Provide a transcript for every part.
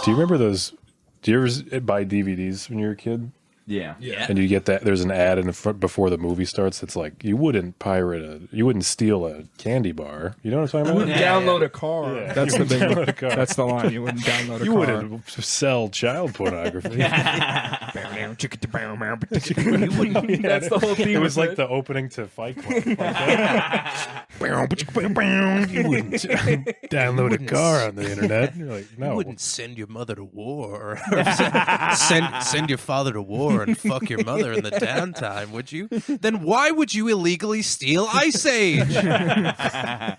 Do you remember those? Do you ever buy DVDs when you were a kid? Yeah. And you get that there's an ad in the front before the movie starts. It's like you wouldn't steal a candy bar. You know what I'm talking about? You wouldn't download a car. Yeah. That's You the wouldn't big download a car. That's the line. You wouldn't download a car. You wouldn't sell child pornography. That's the whole theme. It was like the opening to Fight Club. You wouldn't download a car on the internet. And you're like, no. You wouldn't send your mother to war, or send your father to war and fuck your mother in the downtime, would you? Then why would you illegally steal Ice Age?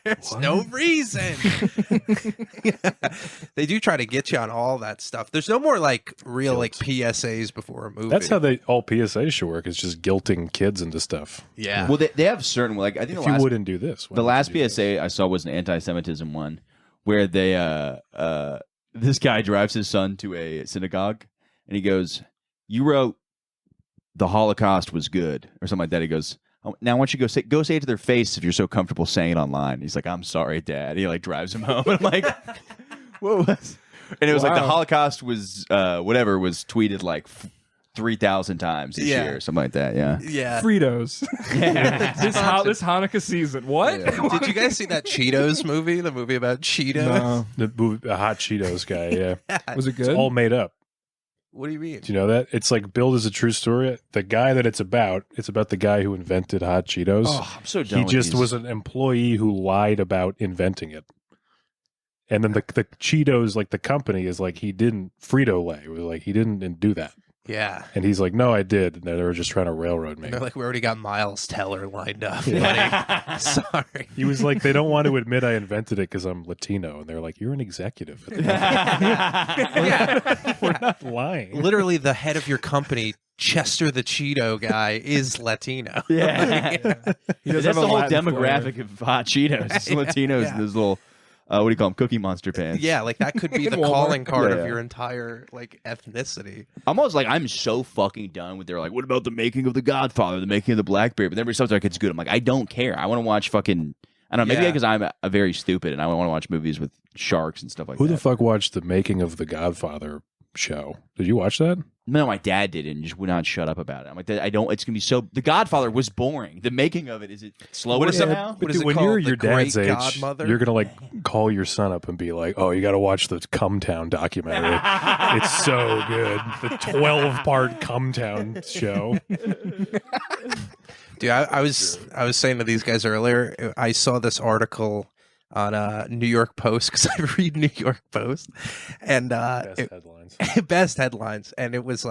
There's no reason. They do try to get you on all that stuff. There's no more like real like PSAs before a movie. That's how all PSAs should work. It's just guilting kids into stuff. Yeah. Well, they have certain, like, I think If you wouldn't do this. the last PSA I saw was an anti-Semitism one where they, this guy drives his son to a synagogue and he goes, "You wrote the Holocaust was good," or something like that. He goes, "Oh, now I want you to go say it to their face if you're so comfortable saying it online." He's like, "I'm sorry, Dad." He like drives him home. And I'm like, what was? And it was like the Holocaust was whatever was tweeted like 3,000 times this year or something like that. Yeah. Yeah. Fritos. Yeah. this Hanukkah season. What? Yeah. Did you guys see that Cheetos movie? The movie about Cheetos? No. The Hot Cheetos guy, yeah. Was it good? It's all made up. What do you mean? Do you know that? It's like billed as a true story. The guy that it's about the guy who invented Hot Cheetos. Oh, I'm so done He with just these. was an employee who lied about inventing it. And then the Cheetos, like the company, is like he didn't Frito-Lay. It was like he didn't do that. Yeah. And he's like, no, I did. And they were just trying to railroad me. They're like, we already got Miles Teller lined up. Yeah. Buddy. Sorry. He was like, they don't want to admit I invented it because I'm Latino. And they're like, you're an executive. We're not lying. Literally, the head of your company, Chester the Cheeto guy, is Latino. Yeah. He does That's have the a whole Latin demographic of Hot Cheetos. It's Latinos in those little, what do you call them, Cookie Monster pants. Yeah, like that could be the Walmart. calling card Yeah, of yeah. your entire like ethnicity. I'm almost like, I'm so fucking done with their like, what about the making of The Godfather, the making of the Blackberry? But everybody sounds like it's good. I'm like, I don't care. I want to watch fucking, I don't know, maybe Yeah. because I'm a very stupid and I want to watch movies with sharks and stuff like Who that. the fuck watched the making of the Godfather show? Did you watch that? No, my dad did and just would not shut up about it. I'm like, I don't, it's going to be so, The Godfather was boring. The making of it, is it slower What is it- somehow? What is it when called? you're The your dad's Great age, Godmother? you're gonna like call your son up and be like, "Oh, you got to watch the Cumtown documentary. It's so good. The 12-part Cumtown show." Dude, I was saying to these guys earlier, I saw this article on New York Post because I read New York Post, and Best headlines. best headlines, and it was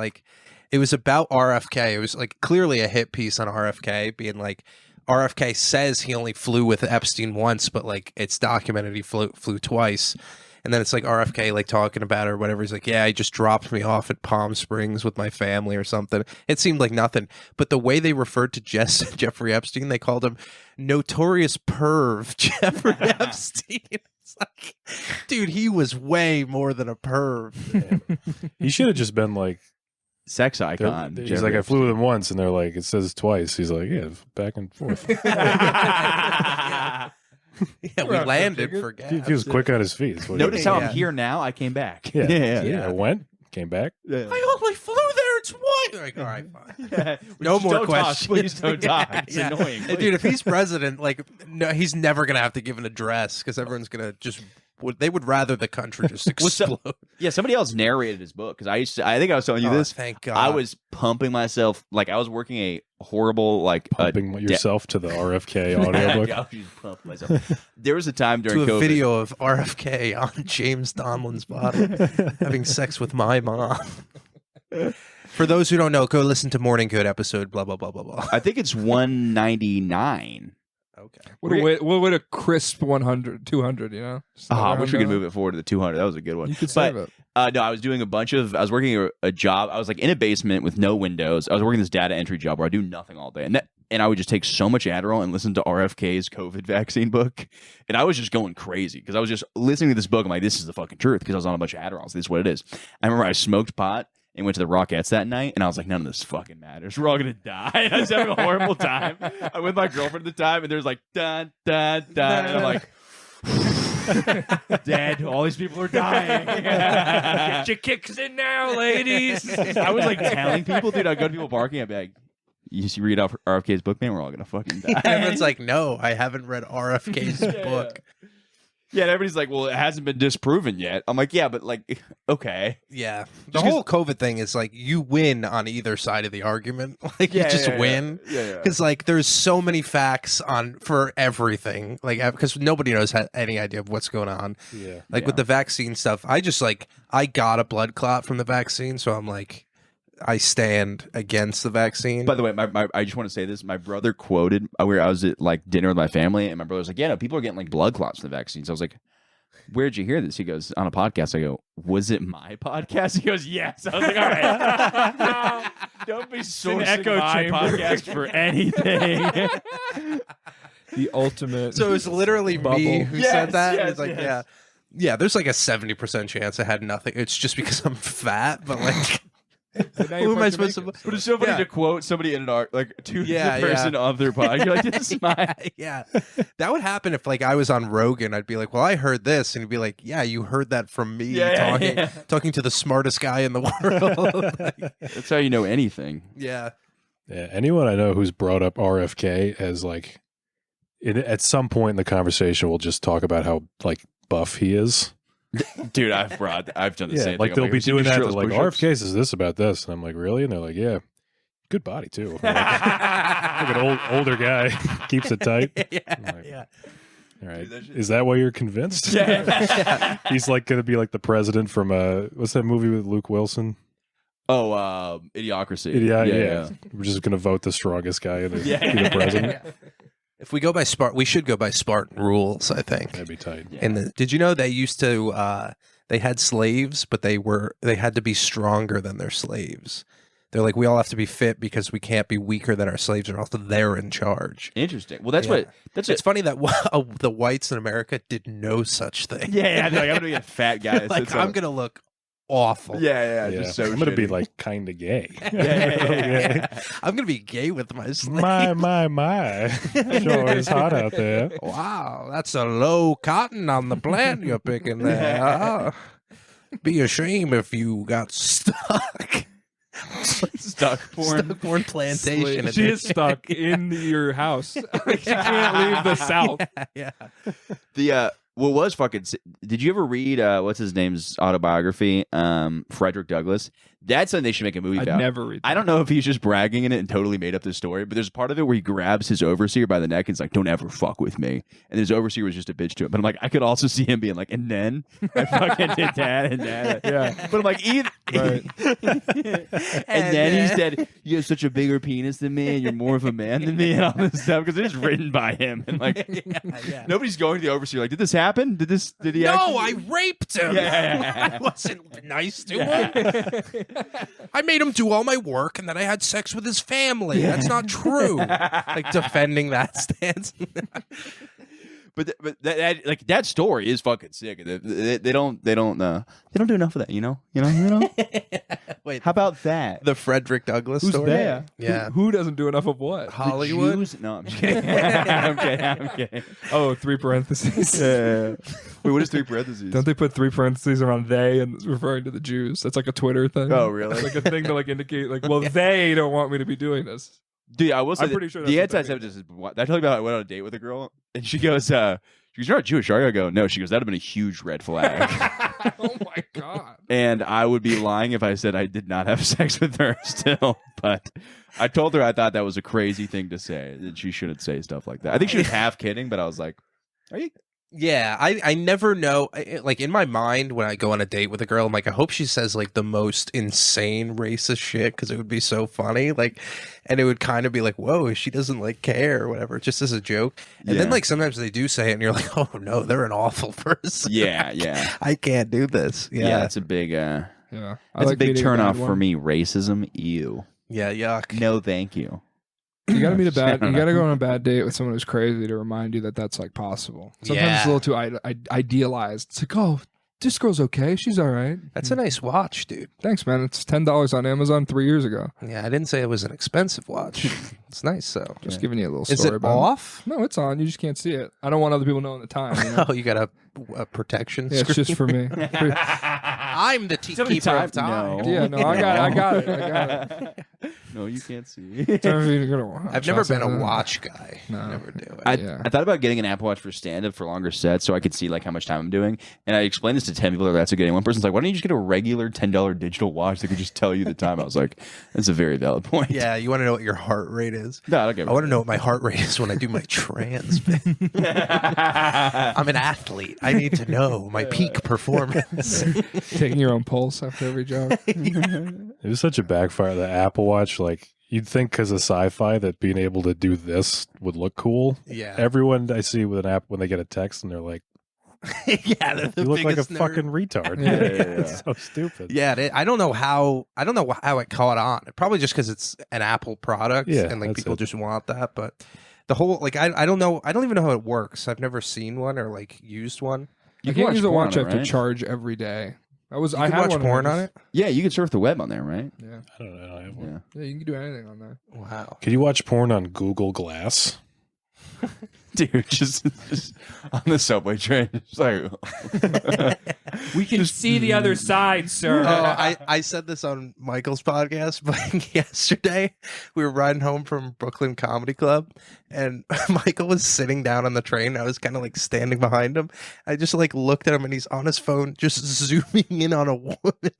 about RFK. It was like clearly a hit piece on RFK, being like, RFK says he only flew with Epstein once, but like it's documented he flew twice. And then it's like RFK like talking about it or whatever. He's like, yeah, he just dropped me off at Palm Springs with my family or something. It seemed like nothing. But the way they referred to Jeffrey Epstein, they called him notorious perv Jeffrey Epstein. It's like, dude, he was way more than a perv. He should have just been like, Sex icon. he's Jeffrey like, I flew with him once, and they're like, it says twice. He's like, yeah, back and forth. Yeah, we landed for gas. He was quick on his feet. That's what he Notice did. how Yeah. I'm here now. I came back. Yeah. I went, came back. I only flew there twice. Like, all right, fine. No Just more don't talk. questions. Please don't talk. It's Yeah. annoying. And dude, if he's president, like, no, he's never gonna have to give an address because everyone's gonna just. They would rather the country just explode. Yeah, somebody else narrated his book because I think I was telling you Oh, this. thank God. I was pumping myself like I was working a horrible like Pumping yourself to the RFK audiobook. I was just pumping myself. There was a time during to a COVID. video of RFK on James Donlon's body having sex with my mom. For those who don't know, go listen to Morning Good episode. Blah blah blah blah blah. I think it's 199. Okay. What would a crisp 100, 200, you know? Just I around wish we could there. move it forward to the 200. That was a good one. You could But, save it. no, I was doing I was working a job. I was like in a basement with no windows. I was working this data entry job where I do nothing all day. And I would just take so much Adderall and listen to RFK's COVID vaccine book. And I was just going crazy because I was just listening to this book. I'm like, this is the fucking truth because I was on a bunch of Adderall. So this is what it is. I remember I smoked pot and went to the Rockettes that night, and I was like, none of this fucking matters. We're all going to die. I was having a horrible time. I'm with my girlfriend at the time, and there's like, dun, dun, dun. And I'm like, Dead. All these people are dying. Get your kicks in now, ladies. I was like telling people, dude, I'd go to people barking. I'd be like, you read off RFK's book, man, we're all going to fucking die. And everyone's like, no, I haven't read RFK's book. Yeah, and everybody's like, well, it hasn't been disproven yet. I'm like, yeah, but like, okay. Yeah. The whole COVID thing is like you win on either side of the argument. Like you just win. Yeah. Because like there's so many facts for everything. Like because nobody knows any idea of what's going on. Yeah. Like with the vaccine stuff, I got a blood clot from the vaccine, so I'm like, I stand against the vaccine. By the way, I just want to say this. My brother quoted where I was at like dinner with my family, and my brother was like, "Yeah, no, people are getting like blood clots from the vaccines." I was like, "Where'd you hear this?" He goes, "On a podcast." I go, "Was it my podcast?" He goes, "Yes." I was like, "All right, don't be sourcing echo my chamber. podcast for anything." The ultimate. So it was literally me who said that. Yes, It's like, yes. yeah. There's like a 70% chance I had nothing. It's just because I'm fat, but like. Who am I supposed to? But it's so funny to quote somebody in an art like to the person of their podcast. You're like, "This is my." Yeah, that would happen if like I was on Rogan. I'd be like, "Well, I heard this," and he'd be like, "Yeah, you heard that from me talking to the smartest guy in the world." Like, That's how you know anything. yeah. Yeah, anyone I know who's brought up RFK as like, at some point in the conversation, we'll just talk about how like buff he is. Dude, I've done the same like thing. they'll be doing that. They're like, push-ups. RFK says this about this, and I'm like, really? And they're like, yeah, good body too. Like an older guy keeps it tight. I'm like, Yeah. all right, is that why you're convinced? Yeah. He's like going to be like the president from what's that movie with Luke Wilson? Oh, Idiocracy. Yeah. We're just going to vote the strongest guy in the, be the president. If we go by we should go by Spartan rules, I think. That'd be tight. Yeah. And did you know they used to they had slaves, but they had to be stronger than their slaves. They're like, we all have to be fit because we can't be weaker than our slaves, or else they're in charge. Interesting. Well, that's Yeah. what It's funny that the whites in America did no such thing. Yeah, they're like, I'm gonna be a fat guy. Like I'm gonna look awful. Yeah. Yeah. Just so I'm going to be shitty. like kind of gay. Yeah. I'm gonna be gay with my slave. My. Sure, it's hot out there. Wow, that's a low cotton on the plant you're picking there. Be a shame if you got stuck. stuck porn. Stuck porn plantation. She is stuck in your house. She can't leave the South. Yeah. The what was fucking? Did you ever read what's his name's autobiography? Frederick Douglass. That's something they should make a movie I'd about. never read that. I don't know if he's just bragging in it and totally made up this story, but there's a part of it where he grabs his overseer by the neck and he's like, "Don't ever fuck with me." And his overseer was just a bitch to him. But I'm like, I could also see him being like, "And then I fucking did that and that." Yeah. But I'm like, either. Right. and then he said, "You have such a bigger penis than me, and you're more of a man than me," and all this stuff because it's written by him. And like, Yeah. nobody's going to the overseer like, "Did this happen? Did he?" No, actually? I raped him. Yeah. I wasn't nice to him. I made him do all my work, and then I had sex with his family. That's not true. Like defending that stance. But that like that story is fucking sick. They don't do enough of that. You know. Wait, How about that? the Frederick Douglass Who's story? there? Yeah. Who doesn't do enough of what? Hollywood. The Jews? No, I'm just kidding. I'm kidding. Oh, 3 parentheses. Wait, what is 3 parentheses? Don't they put 3 parentheses around they and it's referring to the Jews? That's like a Twitter thing. Oh, really? It's like a thing to like indicate like, well, they don't want me to be doing this. Dude, I will say I'm pretty sure the that's what that anti-Semitism. I told you about I went on a date with a girl, and she goes, "You're not Jewish, are you?" I go, "No." She goes, "That'd have been a huge red flag." Oh my god. And I would be lying if I said I did not have sex with her still. But I told her I thought that was a crazy thing to say, that she shouldn't say stuff like that. I think she was half kidding, but I was like, "Are you?" Yeah, I never know. Like in my mind, when I go on a date with a girl, I'm like, I hope she says like the most insane racist shit because it would be so funny. Like, and it would kind of be like, whoa, she doesn't like care or whatever, just as a joke. And then Yeah. like sometimes they do say it, and you're like, oh no, they're an awful person. Yeah. I can't do this. Yeah, that's a big Yeah. that's a big meeting turn bad off for one. me. Racism, ew. Yeah, yuck. No, thank you. You gotta meet a I bad. don't You gotta know. go on a bad date with someone who's crazy to remind you that that's like possible. Sometimes Yeah. it's a little too idealized. It's like, oh, this girl's okay. She's all right. That's a nice watch, dude. Thanks, man. It's $10 on Amazon 3 years ago. Yeah, I didn't say it was an expensive watch. It's nice, though. Just giving you a little Is story it about off? it. No, it's on. You just can't see it. I don't want other people knowing the time. You know? Oh, you got a protection Yeah, it's screen? just for me. I'm the keeper of time. No. Yeah, no, I got it. No, you can't see. I've never been a watch guy. No. Never do it. I thought about getting an Apple Watch for stand-up for longer sets so I could see like how much time I'm doing. And I explained this to 10 people. That's a good. And one person's like, "Why don't you just get a regular $10 digital watch that could just tell you the time?" I was like, "That's a very valid point." Yeah, you want to know what your heart rate is? No, I don't give a I want to know what my heart rate is when I do my trans bit. I'm an athlete. I need to know my peak performance. Taking your own pulse after every joke. It was such a backfire. The Apple Watch, like you'd think because of sci-fi that being able to do this would look cool. Yeah. Everyone I see with an app when they get a text and they're like, Yeah, they're the "You look like a biggest nerd. fucking retard." Yeah. It's so stupid. Yeah, I don't know how it caught on. Probably just because it's an Apple product, Yeah, and like that's people it. just want that. But the whole like I don't know. I don't even know how it works. I've never seen one or like used one. You can can't use a porn watch on I it, have to right? charge every day. I You had can watch one porn when I on was- it. Yeah, you can surf the web on there, right? Yeah. I don't know. I have one. Yeah. Yeah, you can do anything on there. Wow. Could you watch porn on Google Glass? Dude, just on the subway train. It's like, We can see the other side, sir. I said this on Michael's podcast, but yesterday we were riding home from Brooklyn Comedy Club, and Michael was sitting down on the train. I was kind of like standing behind him. I just like looked at him, and he's on his phone, just zooming in on a woman,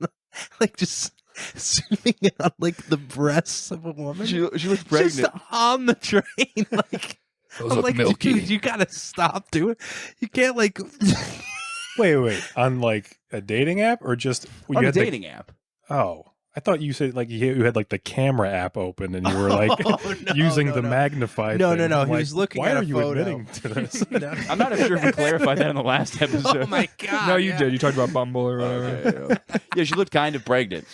like just zooming in on like the breasts of a woman. she looks pregnant. Just on the train, like. Those I'm look like, milky. dude, you gotta stop doing. You can't like. Wait. On like a dating app or just you On a had the- dating app. Oh, I thought you said like you had like the camera app open and you were like using the magnified. No, thing. no, no. I'm He like, was looking Why at are a you photo. admitting to this? I'm not sure if we clarified that in the last episode. Oh my god! No, you yeah. did. You talked about Bumble or whatever. Okay, yeah, she looked kind of pregnant.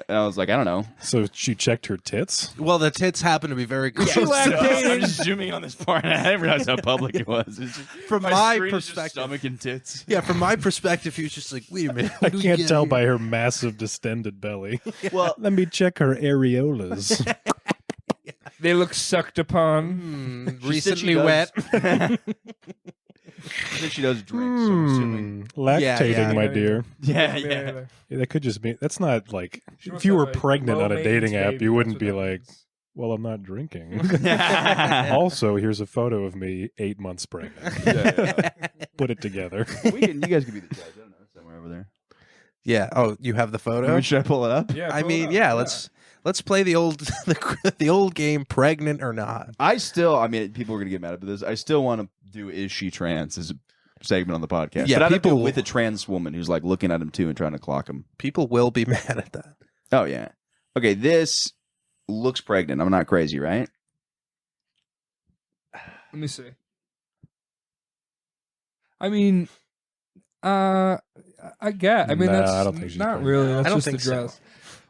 And I was like, I don't know. So she checked her tits. Well, the tits happen to be very close. I'm just zooming on this part. I didn't realize how public it was. It's just, From my screen is just perspective. stomach and tits. Yeah, from my perspective, he was just like, "Wait a minute, I what do we can't get tell here?" by her massive distended belly. Well, Let me check her areolas. They look sucked upon. She said she recently does. wet. I think she does drink, so I'm assuming. Lactating, Yeah, my yeah. dear. Yeah, yeah. Yeah, that could just be. That's not like She if must you have were a pregnant low on a dating maintenance app, baby, you that's wouldn't what be that like, means. "Well, I'm not drinking." Yeah. Also, here's a photo of me 8 months pregnant. Put it together. You guys could be the judge. I don't know. Somewhere over there. Yeah. Oh, you have the photo. Should I pull it up? Yeah, I pull it mean, up. yeah. Let's play the old the old game, pregnant or not. I mean, people are going to get mad about this. I still want to do Is She Trans as a segment on the podcast. Yeah, but I people do it with a trans woman who's like looking at him too and trying to clock him. People will be mad at that. Oh, yeah. Okay, this looks pregnant. I'm not crazy, right? Let me see. I mean, I get. I mean, Nah, that's I don't think she's not pregnant. really. That's I don't just think a so. dress.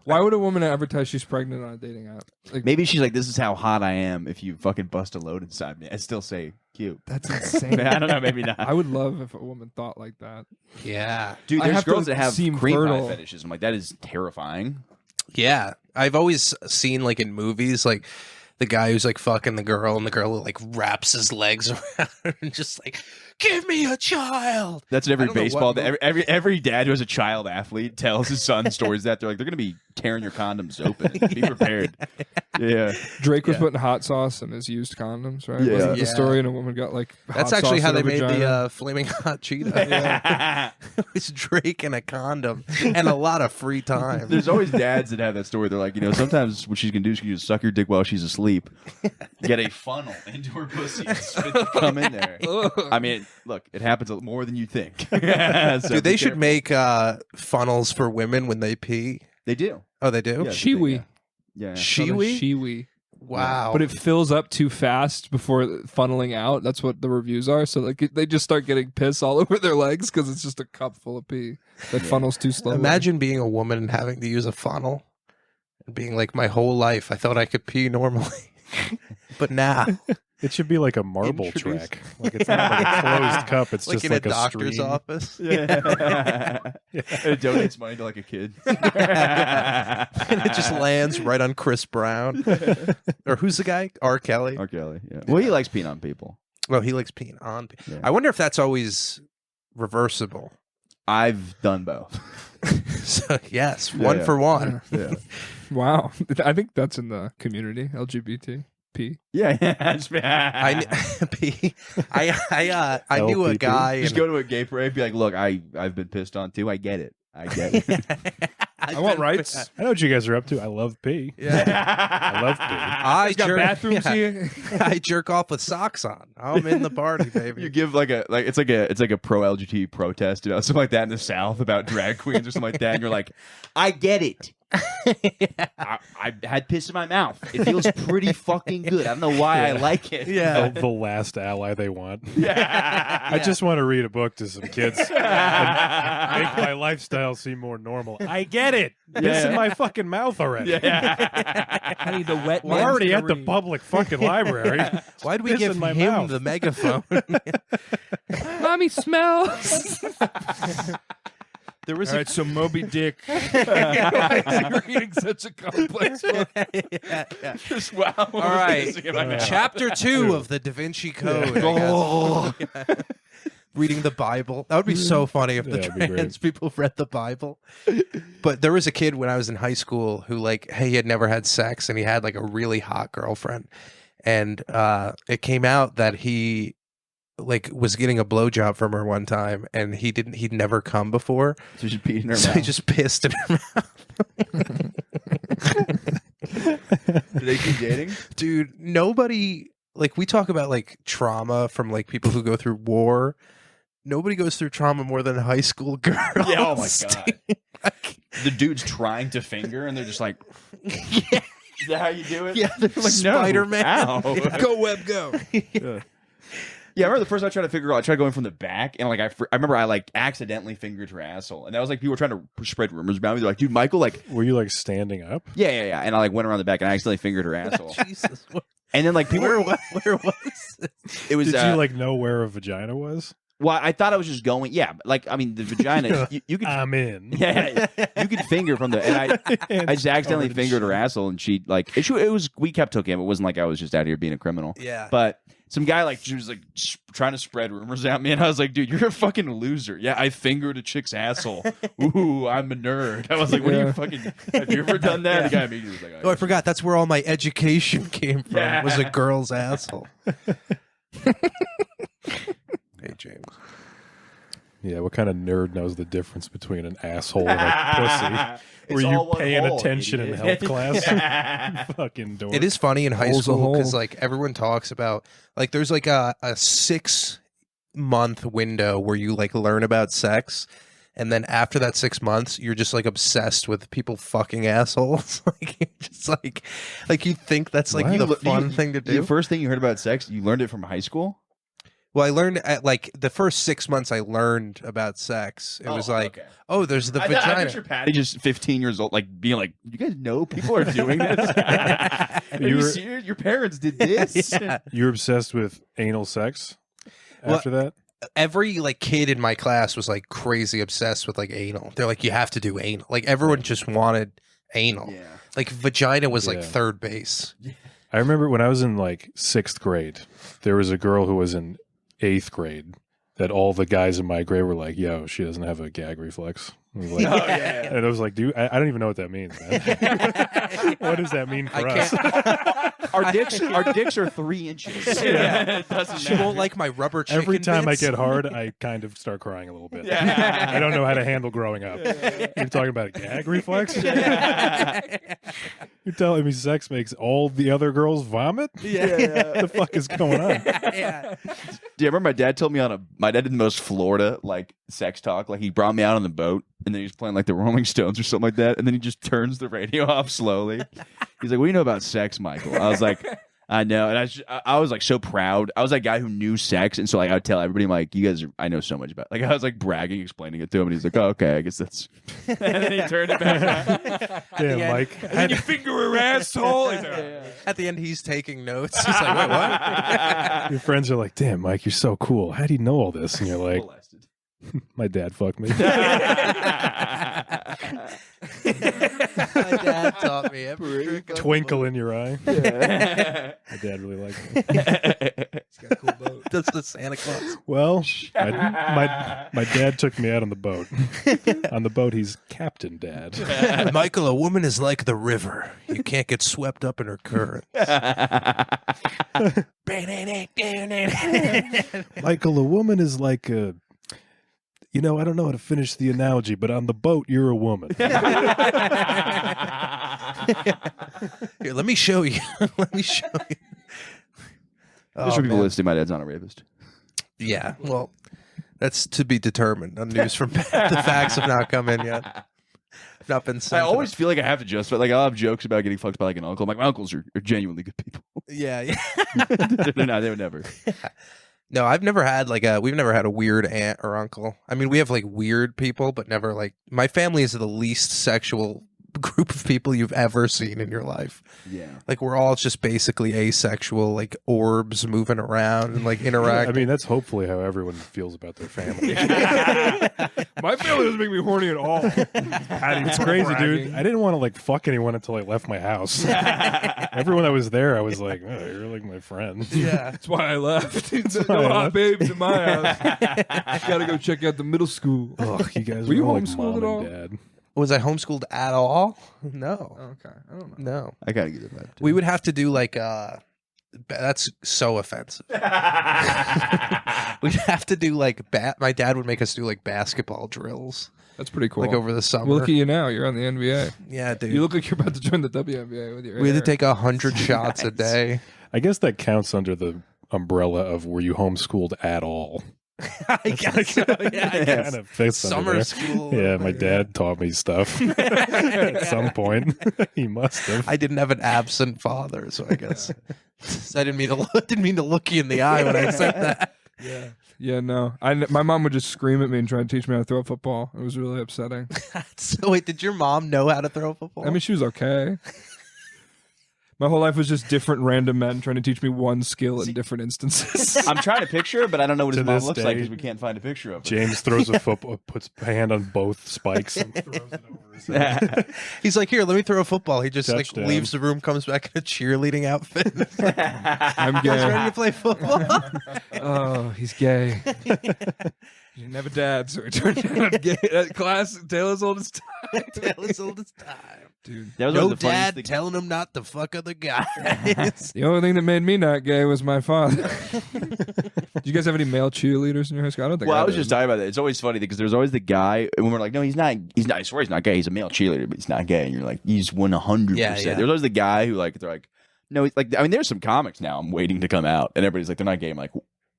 Why would a woman advertise she's pregnant on a dating app? Like, Maybe she's like, this is how hot I am if you fucking bust a load inside me. I still say cute. that's insane. I don't know, maybe not. I would love if a woman thought like that. Yeah. Dude, I there's have to girls that have seem cream fertile. pie fetishes. I'm like, that is terrifying. Yeah, I've always seen like in movies, like the guy who's like fucking the girl, and the girl like wraps his legs around her and just like, "Give me a child." That's what I every don't know baseball, what every dad who has a child athlete tells his son stories that they're like, they're going to be tearing your condoms open. Be prepared. Yeah. Drake was Yeah. putting hot sauce in his used condoms, right? Yeah. Wasn't the Yeah. story? And a woman got like That's hot actually sauce how in they her made vagina. the flaming hot cheetah. It was Drake and a condom and a lot of free time. There's always dads that have that story. They're like, sometimes what she's going to do is she can just suck your dick while she's asleep, get a funnel into her pussy and spit the cum in there. I mean, look, it happens more than you think. So Dude, they be should careful. make funnels for women when they pee. They do. Oh, they do? Yeah, Shiwi. Yeah. Shiwi? Shiwi. Wow. But it fills up too fast before funneling out. That's what the reviews are. So like they just start getting piss all over their legs because it's just a cup full of pee that funnels too slowly. Imagine being a woman and having to use a funnel and being like, my whole life I thought I could pee normally. But nah. It should be like a marble Introduce- track. Like it's not like a closed cup. It's like just in like a doctor's stream. office. Yeah. It donates money to like a kid. And it just lands right on Chris Brown. Or who's the guy? R. Kelly. R. Kelly. Yeah. Well, he likes peeing on people. Oh, he likes peeing on. Yeah. I wonder if that's always reversible. I've done both. So yes, Yeah, one yeah. for one. Yeah. Wow. I think that's in the community, LGBTP. Yeah. I knew a LPP. guy. Just and- go to a gay parade, be like, look, I've been pissed on too. I get it. I get it. I want rights. I know what you guys are up to. I love pee. Yeah. I love pee. I Got jerk, bathrooms yeah. here. I jerk off with socks on. I'm in the party, baby. You give it's like a pro LGBT protest, something like that in the South about drag queens or something like that, and you're like, I get it. I had piss in my mouth. It feels pretty fucking good. I don't know why I like it. Yeah. The last ally they want. Yeah. I just want to read a book to some kids and make my lifestyle seem more normal. I get it. Piss in my fucking mouth already. Yeah. I need the wet. We're already at the public fucking library. Why'd we Piss give in my him mouth. the megaphone? Mommy smells. There was All right, so Moby Dick. Why is he reading such a complex book? yeah. Just wow. All right. Yeah. Chapter 2 of the Da Vinci Code. I Oh. guess. Yeah. Reading the Bible. That would be so funny if the Yeah, it'd be trans great. people read the Bible. But there was a kid when I was in high school who he had never had sex and he had like a really hot girlfriend. And it came out that he was getting a blowjob from her one time and he'd never come before. So you should pee in her So mouth. he just pissed in her mouth. Do they keep dating? Dude, nobody we talk about trauma from people who go through war. Nobody goes through trauma more than high school girls. Yeah, oh my God. The dude's trying to finger and they're just like, Yeah. is that how you do it? Yeah, they're like, Spider-Man. No. Ow. Yeah. Go web, go. Yeah, I remember the first time I tried to figure out, I tried going from the back, and I remember I accidentally fingered her asshole, and that was people were trying to spread rumors about me. They're like, dude, Michael, Were you standing up? yeah, and I went around the back and I accidentally fingered her asshole, Jesus. and then people, Where was it? it was, Did you know where a vagina was? well, I thought I was just going, yeah, the vagina, you could, I'm in. yeah, you could finger from the, and I just accidentally fingered her asshole, and she it was we kept hooking. It wasn't like I was just out here being a criminal, Yeah. but. Some guy she was trying to spread rumors at me, and I was like, "Dude, you're a fucking loser." Yeah, I fingered a chick's asshole. Ooh, I'm a nerd. I was like, "What are you fucking? Have you ever done that?" The guy immediately was like, Oh, I forgot. That's where all my education came from. Yeah. Was a girl's asshole. Hey, James. Yeah, what kind of nerd knows the difference between an asshole and a pussy? It's Were all you one paying hole, attention in idiot. health class? Yeah. Fucking dork. It is funny in high Hole's a school because hole. everyone talks about there's a 6-month window where you learn about sex, and then after that 6 months you're just obsessed with people fucking assholes. You're just you think that's What? the fun thing to do. The first thing you heard about sex, you learned it from high school. Well, I learned at the first 6 months I learned about sex. It was okay. oh, there's the I vagina. picture Patty just 15 years old, being like, "You guys know people are doing this? Are you serious? Your parents did this?" Yeah. You're obsessed with anal sex Well, after that? Every kid in my class was crazy obsessed with anal. They're you have to do anal. Everyone just wanted anal. Yeah. Vagina was Yeah. third base. I remember when I was in 6th grade, there was a girl who was in 8th grade that all the guys in my grade were like, "Yo, she doesn't have a gag reflex." I was like- Oh, yeah. And I was like, "Dude, I don't even know what that means, man. What does that mean for I us?" Our dicks are 3 inches. Yeah. It doesn't She matter. won't like my rubber chicken Every time bits. I get hard, I kind of start crying a little bit. Yeah. I don't know how to handle growing up. You're talking about a gag reflex? You're telling me sex makes all the other girls vomit? Yeah. What the fuck is going on? Yeah. Do you remember my dad told me my dad did the most Florida sex talk. He brought me out on the boat and then he was playing the Rolling Stones or something like that. And then he just turns the radio off slowly. He's like, "What do you know about sex, Michael?" I was like, I know, and I was like so proud. I was that guy who knew sex, and so like I would tell everybody, I'm like, you guys, I know so much about. Like I was like bragging, explaining it to him, and he's like, oh, okay, I guess that's. And then he turned it back. Damn, Mike. And then you finger her asshole. He's like, At the end, he's taking notes. He's like, wait, what? Your friends are like, damn, Mike, you're so cool. How do you know all this? And you're like, molested. my dad fucked me. My dad taught me every trick. Twinkle in your eye. My dad really liked me. He's got a cool boat. That's the Santa Claus. Well, my dad took me out on the boat. On the boat, he's Captain Dad. Michael, a woman is like the river. You can't get swept up in her currents. Michael, a woman is like a. You know, I don't know how to finish the analogy, but on the boat, you're a woman. Here, let me show you. Let me show you. Just for people listening, my dad's not a rapist. Yeah, well, that's to be determined. The news from the facts have not come in yet. Not been sent. I always feel like I have to justify. Like I'll have jokes about getting fucked by like an uncle. I'm like, my uncles are genuinely good people. Yeah. No, they would never. No, I've never had we've never had a weird aunt or uncle. I mean, we have like weird people, but never like my family is the least sexual group of people you've ever seen in your life. Yeah. Like we're all just basically asexual, like orbs moving around and like interact. I mean, that's hopefully how everyone feels about their family. My family doesn't make me horny at all. It's crazy, dude. I didn't want to like fuck anyone until I left my house. Everyone that was there, I was like, oh, you're like my friend. Yeah. That's why I left. No why I hot left. babes in my house. Gotta go check out the middle school. Ugh, you guys Were you all like homeschooled mom at all? and dad. Was I homeschooled at all? No. Okay, I don't know. No. I gotta get it back. We would have to do like that's so offensive. We'd have to do like my dad would make us do like basketball drills That's pretty cool. like over the summer. Well, look at you now. You're on the NBA. Yeah, dude. You look like you're about to join the WNBA with your We had hair. to take 100 shots a day. I guess that counts under the umbrella of were you homeschooled at all? I guess so. Yeah, I guess. Kind of fits under Summer there. school. Yeah, my dad taught me stuff at some point. He must have. I didn't have an absent father, so I guess I didn't mean to look you in the eye when I said that. Yeah, no. My mom would just scream at me and try and teach me how to throw a football. It was really upsetting. So wait, did your mom know how to throw a football? I mean, she was okay. My whole life was just different random men trying to teach me one skill in different instances. I'm trying to picture it, but I don't know what his To mom this looks like day, because we can't find a picture of it. James throws a football, puts a hand on both spikes and throws it over his head. He's like, here, let me throw a football. He just Touchdown. like leaves the room, comes back in a cheerleading outfit. I'm You guys gay. ready to play football? Oh, he's gay. He didn't have a dad, so he turned out gay. That class, Taylor's oldest time. Tell his oldest time. Dude. That was No always the funniest dad thing. telling him not to fuck other guys. The only thing that made me not gay was my father. Did you guys have any male cheerleaders in your high school? I don't think Well, I was did. just talking about that. It's always funny because there's always the guy, and when we're like, no, he's not. I swear he's not gay. He's a male cheerleader, but he's not gay. And you're like, he's 100%. Yeah. There's always the guy who like, they're like, no, he's like, I mean, there's some comics now I'm waiting to come out, and everybody's like, they're not gay. I'm like,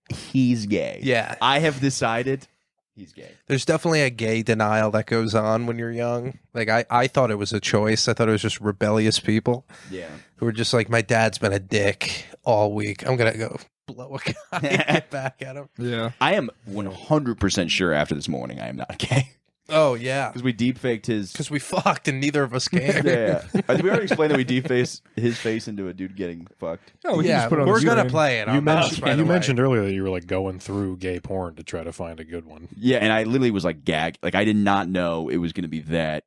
he's gay. Yeah. I have decided he's gay. There's definitely a gay denial that goes on when you're young. Like I thought it was a choice. I thought it was just rebellious people Yeah. who were just like, my dad's been a dick all week. I'm gonna go blow a guy and get back at him. Yeah. I am 100% sure after this morning I am not gay Oh yeah. because we deep faked his. Because we fucked and neither of us can. Yeah. Did we already explain that we deep faced his face into a dude getting fucked? No, we can Yeah, just put it on we're the gonna screen. play it. You On mentioned, by the you way. mentioned earlier that you were like going through gay porn to try to find a good one. Yeah, and I literally was like gagged. Like I did not know it was going to be that.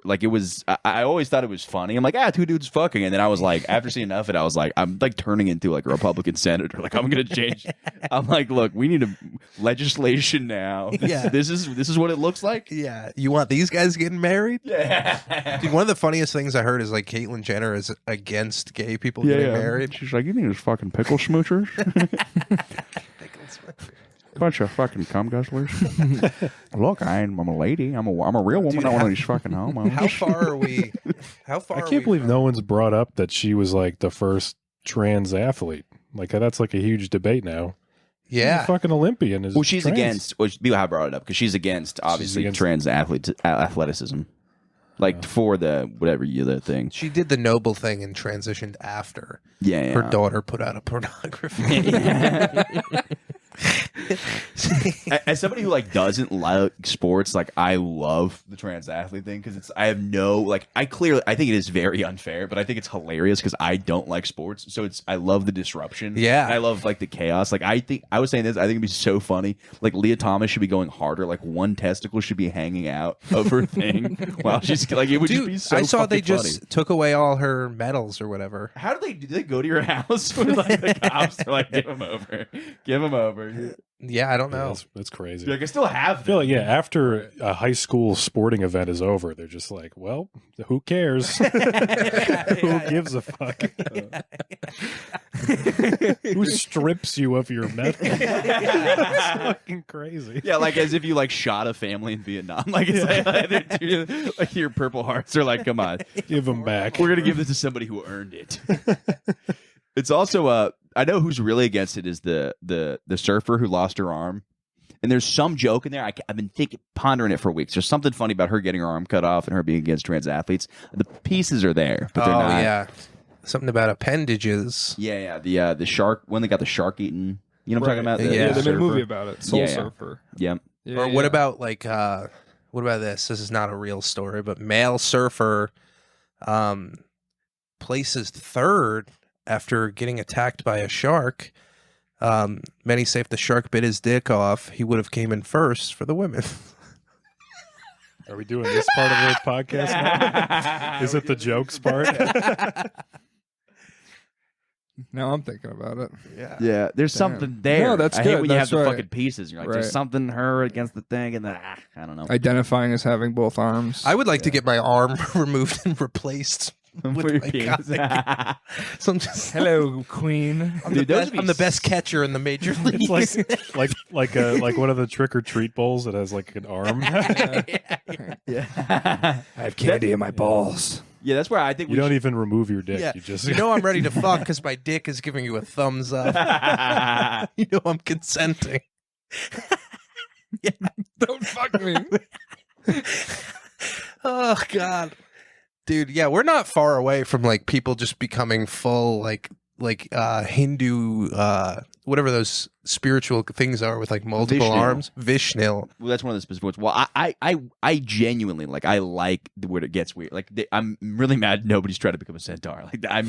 Like it was. I always thought it was funny. I'm like, two dudes fucking, and then I was like, after seeing enough of it, I was like, I'm like turning into like a Republican senator. Like I'm going to change. I'm like, look, we need a legislation now. Yeah. This is what it looks like. Yeah, you want these guys getting married? Yeah. Dude, one of the funniest things I heard is like Caitlyn Jenner is against gay people getting married. She's like, you need those fucking pickle smoochers. Bunch of fucking cum guzzlers. Look, I'm a lady. I'm a real woman. Dude, Not one of these fucking homos. How far are we? How far? I are can't we believe from- no one's brought up that she was like the first trans athlete. Like that's like a huge debate now. She's a Yeah, fucking Olympian. Is Well, she's trans. against. Well, people have brought it up because she's against obviously against- trans athleticism. like for the whatever other thing. She did the noble thing and transitioned after Yeah, her daughter put out a pornography. As somebody who like doesn't like sports, like I love the trans athlete thing because I have no like I think it is very unfair, but I think it's hilarious because I don't like sports, so I love the disruption. Yeah, and I love like the chaos. Like I was saying this, I think it'd be so funny. Like Leah Thomas should be going harder. Like one testicle should be hanging out of her thing while she's like it would just be so. I saw they funny. just took away all her medals or whatever. How do they go to your house with like the cops? They're like, give him over. Yeah, I don't know. That's crazy. Like I still have I feel like, after a high school sporting event is over, they're just like, well, who cares? Who gives a fuck? Who strips you of your medal? That's fucking crazy. Yeah, like as if you like shot a family in Vietnam. Like it's like your Purple Hearts are like, come on, Give them back. we're gonna give this to somebody who earned it. It's also I know who's really against it is the surfer who lost her arm. And there's some joke in there. I've been pondering it for weeks. There's something funny about her getting her arm cut off and her being against trans athletes. The pieces are there, but they're not. Yeah, something about appendages. Yeah. The shark when they got the shark eaten. You know what I'm talking about? Yeah. They made a surfer. movie about it. Soul Yeah. Surfer. Yeah. Yeah, Or yeah. what about like what about this? This is not a real story, but male surfer places third after getting attacked by a shark. Many say if the shark bit his dick off, he would have came in first for the women. Are we doing this part of the podcast now? Is it the jokes part? Now I'm thinking about it. Yeah, there's something there. No, that's I hate good. when you have That's the right. fucking pieces. You're like, there's Right. something her against the thing, and then I don't know. Identifying as having both arms. I would like to get my arm removed and replaced For with your my penis. cock. So I'm just Hello, Queen. I'm, Dude, the those best, would be I'm the best catcher in the major leagues. It's like one of the trick or treat bowls that has like an arm. Yeah, I have candy in my balls. yeah. That's where I think You don't even remove your dick. Yeah. You just You know I'm ready to fuck because my dick is giving you a thumbs up. You know I'm consenting. Don't fuck me. Oh God, dude. Yeah, we're not far away from like people just becoming full like Hindu whatever those spiritual things are with like multiple Vishnu. arms. Vishnu. Well, that's one of the specific ones. Well, I genuinely like. I like where it gets weird. Like I'm really mad nobody's trying to become a centaur. Like I'm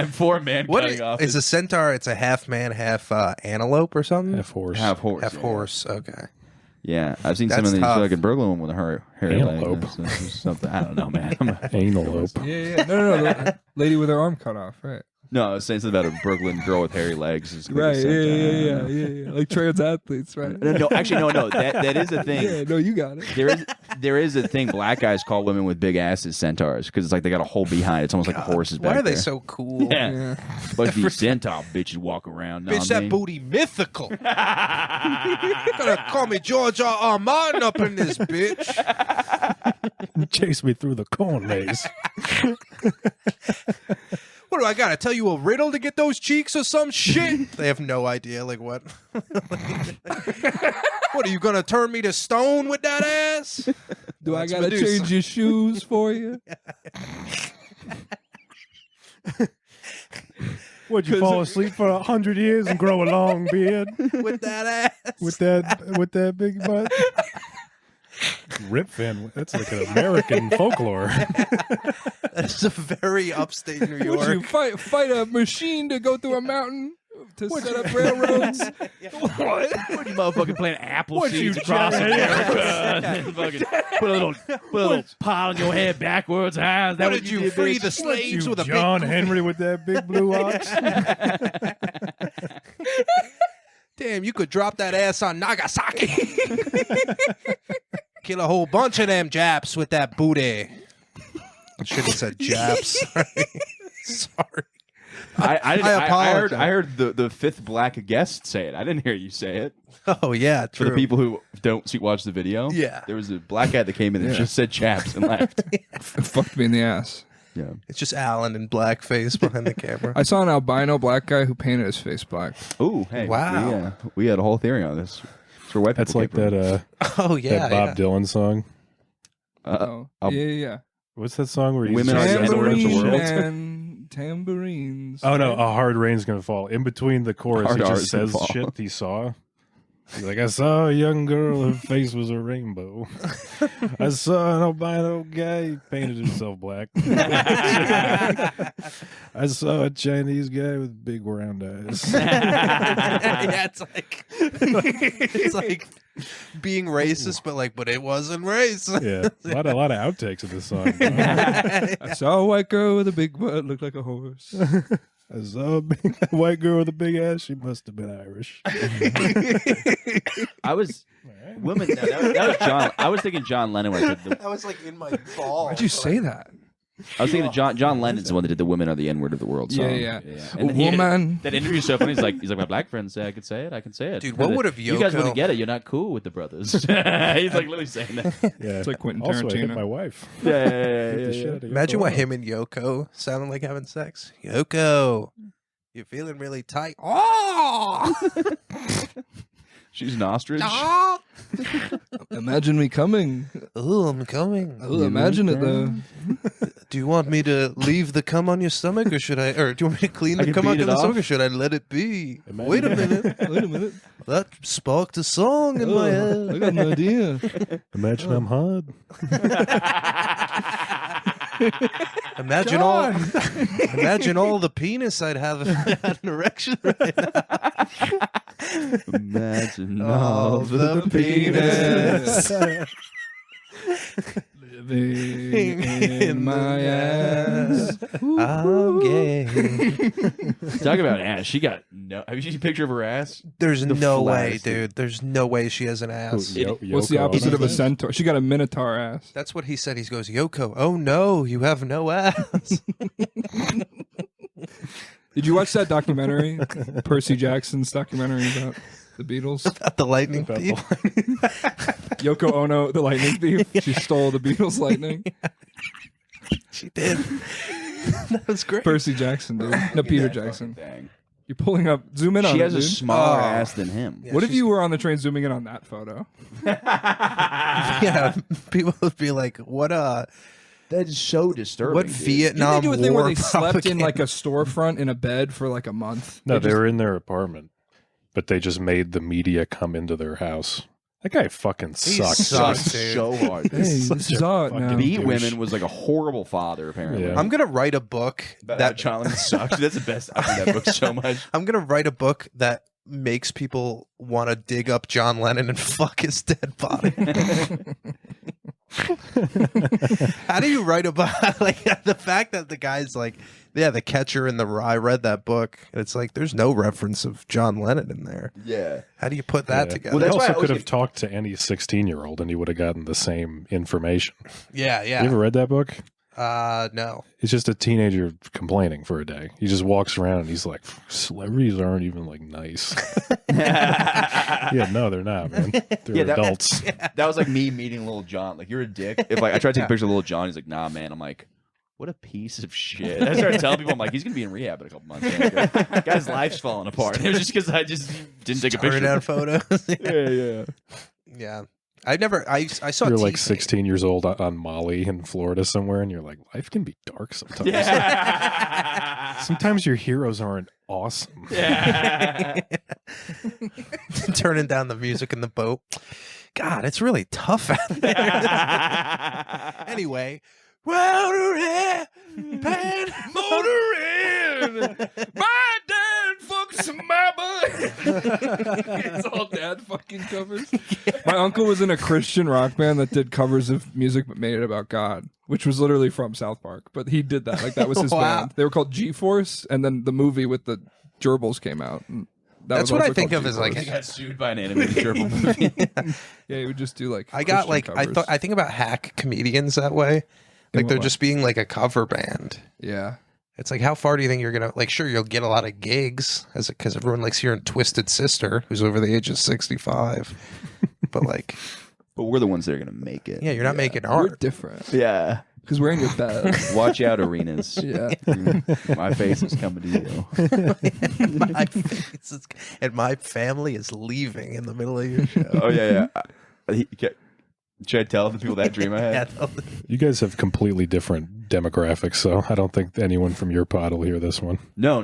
for a man What cutting off is a centaur? It's a half man, half antelope or something. half horse. half horse. Half yeah. horse. Okay. Yeah, I've seen some That's of these tough. fucking Brooklyn one with her hairy Antelope. legs. Something I don't know, man. Antelope. Yeah. No. The lady with her arm cut off. Right. No, I was saying something about a Brooklyn girl with hairy legs. Is Right. centaur. Yeah. Like trans athletes, right? No, actually, no. That is a thing. Yeah. No, you got it. There is a thing. Black guys call women with big asses centaurs because it's like they got a hole behind. It's almost like a horse's back Why are they there. so cool? Yeah. Yeah. Bunch of these centaur bitches walk around. know Bitch, what I that mean? booty mythical. Gonna call me Georgia Armand up in this bitch. Chase me through the corn maze. What do I gotta tell you a riddle to get those cheeks or some shit? They have no idea. Like what? What are you gonna turn me to stone with that ass? Do I That's gotta Medusa. change your shoes for you? Would you fall asleep for 100 years and grow a long beard With that ass? with that big butt? Rip Van. That's like an American folklore. That's a very upstate New Would you York. fight a machine to go through a mountain to set up railroads? What? What are you motherfucking playing apple What seeds you across giant- America? And then fucking put a little pile on your head backwards. Huh? Is that What what did you free did, the bitch? slaves You with a John big Henry with that big blue ox. Damn, you could drop that ass on Nagasaki. Kill a whole bunch of them Japs with that booty. I should have said Japs. Sorry. I apologize. I heard the fifth black guest say it. I didn't hear you say it. Oh yeah, For true. the people who don't watch the video, Yeah. there was a black guy that came in and Yeah. just said chaps and left. It fucked me in the ass. Yeah. It's just Alan in blackface behind the camera. I saw an albino black guy who painted his face black. Oh, hey. Wow. We had a whole theory on this. It's for white That's people like came from. that Oh yeah, that Bob Dylan song. Oh, I'll- yeah. What's that song where he's Women are just the N-word of the Tambourine world. man, tambourines. Oh no, a hard rain's gonna fall. In between the chorus, Hard he R just is gonna says fall. shit he saw. He's like, I saw a young girl, her face was a rainbow. I saw an albino guy, he painted himself black. I saw a Chinese guy with big round eyes. Yeah, it's like being racist, but it wasn't racist. Yeah, a lot of outtakes in this song. I saw a white girl with a big butt, looked like a horse. I saw a white girl with a big ass. She must have been Irish. I was women. That was John. I was thinking John Lennon. When I did the, I was like in my ball. Why'd you say that? I was thinking of John Lennon's the one that did the "Women Are the N-Word of the World" song. Yeah. And then he- Woman. that interview's so funny. He's like, my black friends say I can say it. I can say it. Dude, what would have you guys Yoko- wouldn't get it? You're not cool with the brothers. He's like literally saying that. Yeah. It's like Quentin Also, I hit Tarantino. my wife. Yeah. Hit the shit out of Imagine Yoko what Ono. him and Yoko sounded like having sex. Yoko, you're feeling really tight. Oh, She's an ostrich. Imagine me coming. oh, I'm coming. Oh, imagine it though. Do you want me to leave the cum on your stomach, or should I? Or do you want me to clean I the can cum out beat of it the off. stomach, or should I let it be? Imagine- Wait a minute, Wait a minute. that sparked a song in my I head. got an idea. Imagine I'm hot. Imagine all the penis I'd have if I had an erection right now. Imagine All the penis. Living in my ass. I'm gay. Talk about ass. She got no. Have you seen a picture of her ass? There's The no way, flattest thing. dude. There's no way she has an ass. What's the Yoko opposite of a Ono? centaur? She got a minotaur ass. That's what he said. He goes, Yoko, oh no, you have no ass. Did you watch that documentary? Percy Jackson's documentary about the Beatles? At the lightning About thief. Yoko Ono, the lightning thief. She stole the Beatles' lightning. She did. That was great. Percy Jackson, dude. No, Peter Jackson. Dang. You're pulling up. Zoom in on She it, has a dude. smaller Oh. ass than him. Yeah, What if she's- you were on the train zooming in on that photo? Yeah, people would be like, what That is so disturbing. what dude. Didn't Vietnam they do a thing where War they slept in propaganda? like a storefront in a bed for like a month? No, they just- were in their apartment, but they just made the media come into their house. That guy fucking sucks. sucks. Sucks dude. so hard. Hey, this Such is a art fucking now. Beat douche. Women was like a horrible father, apparently. Yeah. I'm gonna write a book That John Lennon sucked. That's the best. I love that book so much. I'm gonna write a book that makes people want to dig up John Lennon and fuck his dead body. How do you write about like the fact that the guy's like, yeah, the Catcher in the Rye? I read that book, and it's like there's no reference of John Lennon in there. Yeah. How do you put that Yeah. together? Well, They that's why I also always could have get- talked to any 16-year-old and he would have gotten the same information. yeah, You ever read that book? no. It's just a teenager complaining for a day. He just walks around and he's like, celebrities aren't even like nice. Yeah, no, they're not, man. They're Yeah, that- adults. That was like me meeting Little John. Like, you're a dick. If like I tried to take a picture of Little John, he's like, nah, man. I'm like, what a piece of shit. I started telling people, I'm like, he's gonna be in rehab in a couple months. Man. Guy's life's falling apart. It was just because I just didn't take a Turning picture. down photos. Yeah. Yeah. I saw You're like T-Pain. 16 years old on Molly in Florida somewhere, and you're like, life can be dark sometimes. Yeah. Sometimes your heroes aren't awesome. Yeah. Turning down the music in the boat. God, it's really tough out there. Anyway, Motorhead, pan Motorhead. My dad fucks my butt. It's all dad fucking covers. My uncle was in a Christian rock band that did covers of music but made it about God, which was literally from South Park. But he did that. Like that was his Wow. band. They were called G-Force, and then the movie with the gerbils came out. And that That's was what I also think called of as, like, G-Force. He got sued by an animated gerbil movie. Yeah, he would just do like I got Christian like covers. I think about hack comedians that way. In Like what they're way? just being like a cover band. Yeah. It's like, how far do you think you're gonna like? Sure, you'll get a lot of gigs, as because everyone likes hearing Twisted Sister, who's over the age of 65. But like, But we're the ones that are gonna make it. yeah, you're not making We're art. different Yeah. because we're in your bed. Watch out, arenas. Yeah. My face is coming to you. My face is- and my family is leaving in the middle of your show. Oh yeah. Should I tell the people that dream I had? Yeah, You guys have completely different demographics, so I don't think anyone from your pod will hear this one. No,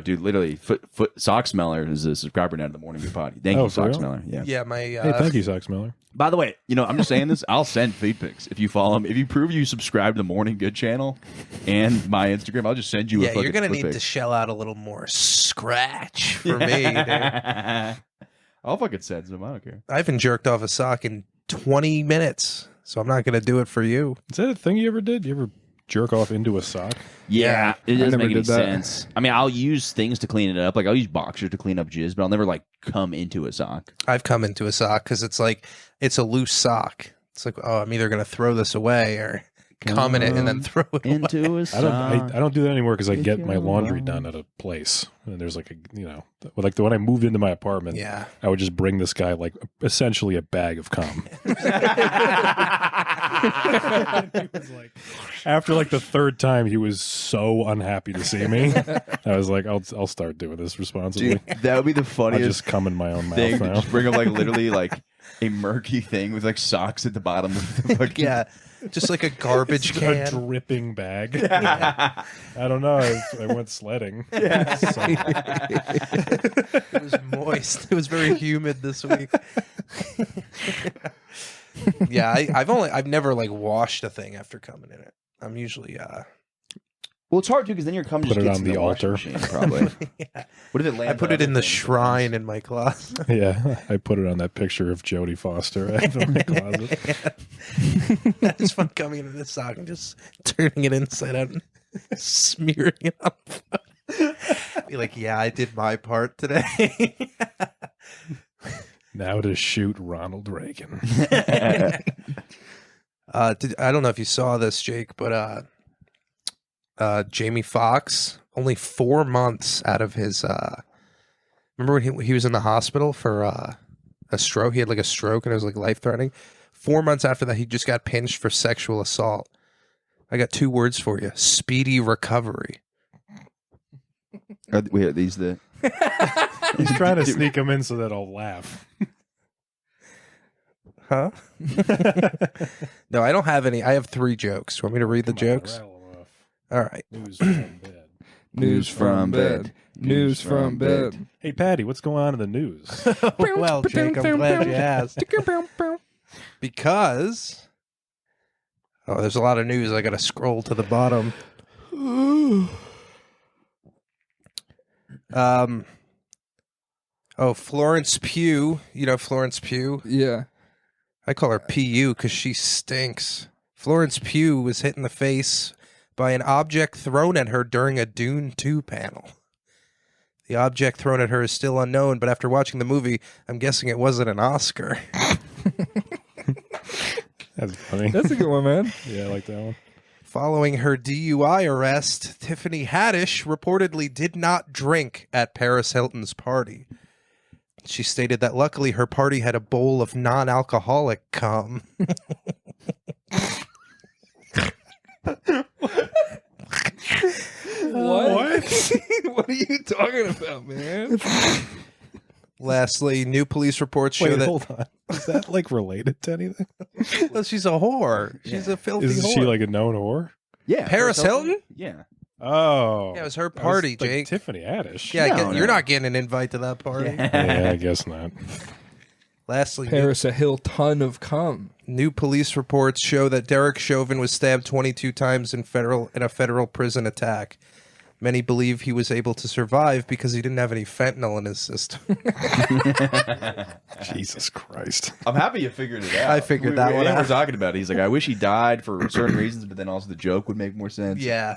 dude. Literally, foot sock smeller is a subscriber now to the Morning Good Pod. Thank Oh, you, for sock real? smeller. Yeah. yeah, my Hey, thank you, Sox Miller. By the way, I'm just saying this. I'll send feed pics if you follow him. If you prove you subscribe to the Morning Good channel and my Instagram, I'll just send you. yeah, a fucking you're gonna foot need pic. to shell out a little more scratch for me. Dude. I'll fucking send some. I don't care. I haven't jerked off a sock in 20 minutes, so I'm not gonna do it for you. Is that a thing you ever did? You ever jerk off into a sock? Yeah, it doesn't never make any did that. sense. I mean, I'll use things to clean it up. Like I'll use boxers to clean up jizz, but I'll never like come into a sock. I've come into a sock because it's like it's a loose sock. It's like, oh, I'm either gonna throw this away or come in it and then throw it away. Into a I sock. don't do that anymore because I If get you my laundry want. done at a place, and there's like like when I moved into my apartment, Yeah. I would just bring this guy like essentially a bag of cum. He was like, after like the third time, he was so unhappy to see me. I was like, I'll start doing this responsibly. Dude, that would be the I funniest just come in my own mouth thing. To now. just bring up like literally like a murky thing with like socks at the bottom of the fucking Yeah. Just like a garbage Just a can. dripping bag. I don't know. I went sledding. So- It was moist. It was very humid this week. Yeah, I've never like washed a thing after coming in it. I'm usually Well, it's hard too because then your cum Put just it gets on in the washing altar. machine, probably. yeah. What if it lands? I put on it in other the things shrine in my closet. Yeah, I put it on that picture of Jodie Foster I have in my closet. It's fun coming into this sock and just turning it inside out and smearing it up. Be like, yeah, I did my part today. Now to shoot Ronald Reagan. I don't know if you saw this, Jake, but Jamie Foxx, only 4 months out of his remember when he was in the hospital for a stroke? He had like a stroke and it was like life threatening. 4 months after that, he just got pinched for sexual assault. I got 2 words for you: speedy recovery. Wait, are these the? He's trying to sneak him in so that I'll laugh. Huh? No, I don't have any. I have 3 jokes. Want me to read the jokes? Rattle 'em off. All right. News from bed. News from bed. News from bed. Hey, Patty, what's going on in the news? Well, Jake, I'm glad you asked. Because there's a lot of news. I got to scroll to the bottom. Florence Pugh. You know Florence Pugh? Yeah. I call her PU because she stinks. Florence Pugh was hit in the face by an object thrown at her during a Dune 2 panel. The object thrown at her is still unknown, but after watching the movie, I'm guessing it wasn't an Oscar. That's funny. That's a good one, man. Yeah, I like that one. Following her DUI arrest, Tiffany Haddish reportedly did not drink at Paris Hilton's party. She stated that luckily her party had a bowl of non-alcoholic cum. What? What are you talking about, man? Lastly, new police reports show Wait, that hold on. Is that like related to anything? well, she's a whore. She's a filthy Is whore. she like a known whore? Yeah, Paris Hilton? Yeah. Oh. Yeah, it was her I was party, like, Jake. Tiffany Haddish. Yeah, No, you're no. not getting an invite to that party. Yeah, I guess not. Lastly, Paris a hill ton of cum. new police reports show that Derek Chauvin was stabbed 22 times in a federal prison attack. Many believe he was able to survive because he didn't have any fentanyl in his system. Jesus Christ. I'm happy you figured it out. I figured that one We out. were talking about it. He's like, I wish he died for certain reasons, but then also the joke would make more sense. Yeah.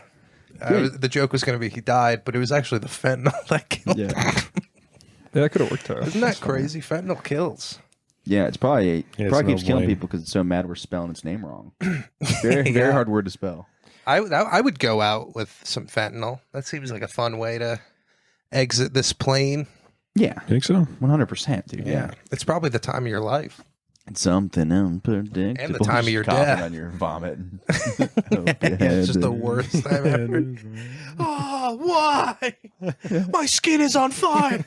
The joke was going to be he died, but it was actually the fentanyl that killed him. Yeah. Yeah, that could have worked out. Isn't that crazy? Fentanyl kills. Yeah, it's probably Yeah, it's probably no keeps killing blame. people because it's so mad we're spelling its name wrong. Very hard word to spell. I would go out with some fentanyl. That seems like a fun way to exit this plane. Yeah, Think so? 100%, dude. Yeah. It's probably the time of your life. Something unpredictable. And the time of your Coughing death. on your vomit. It's just the worst time ever. Oh, why? My skin is on fire.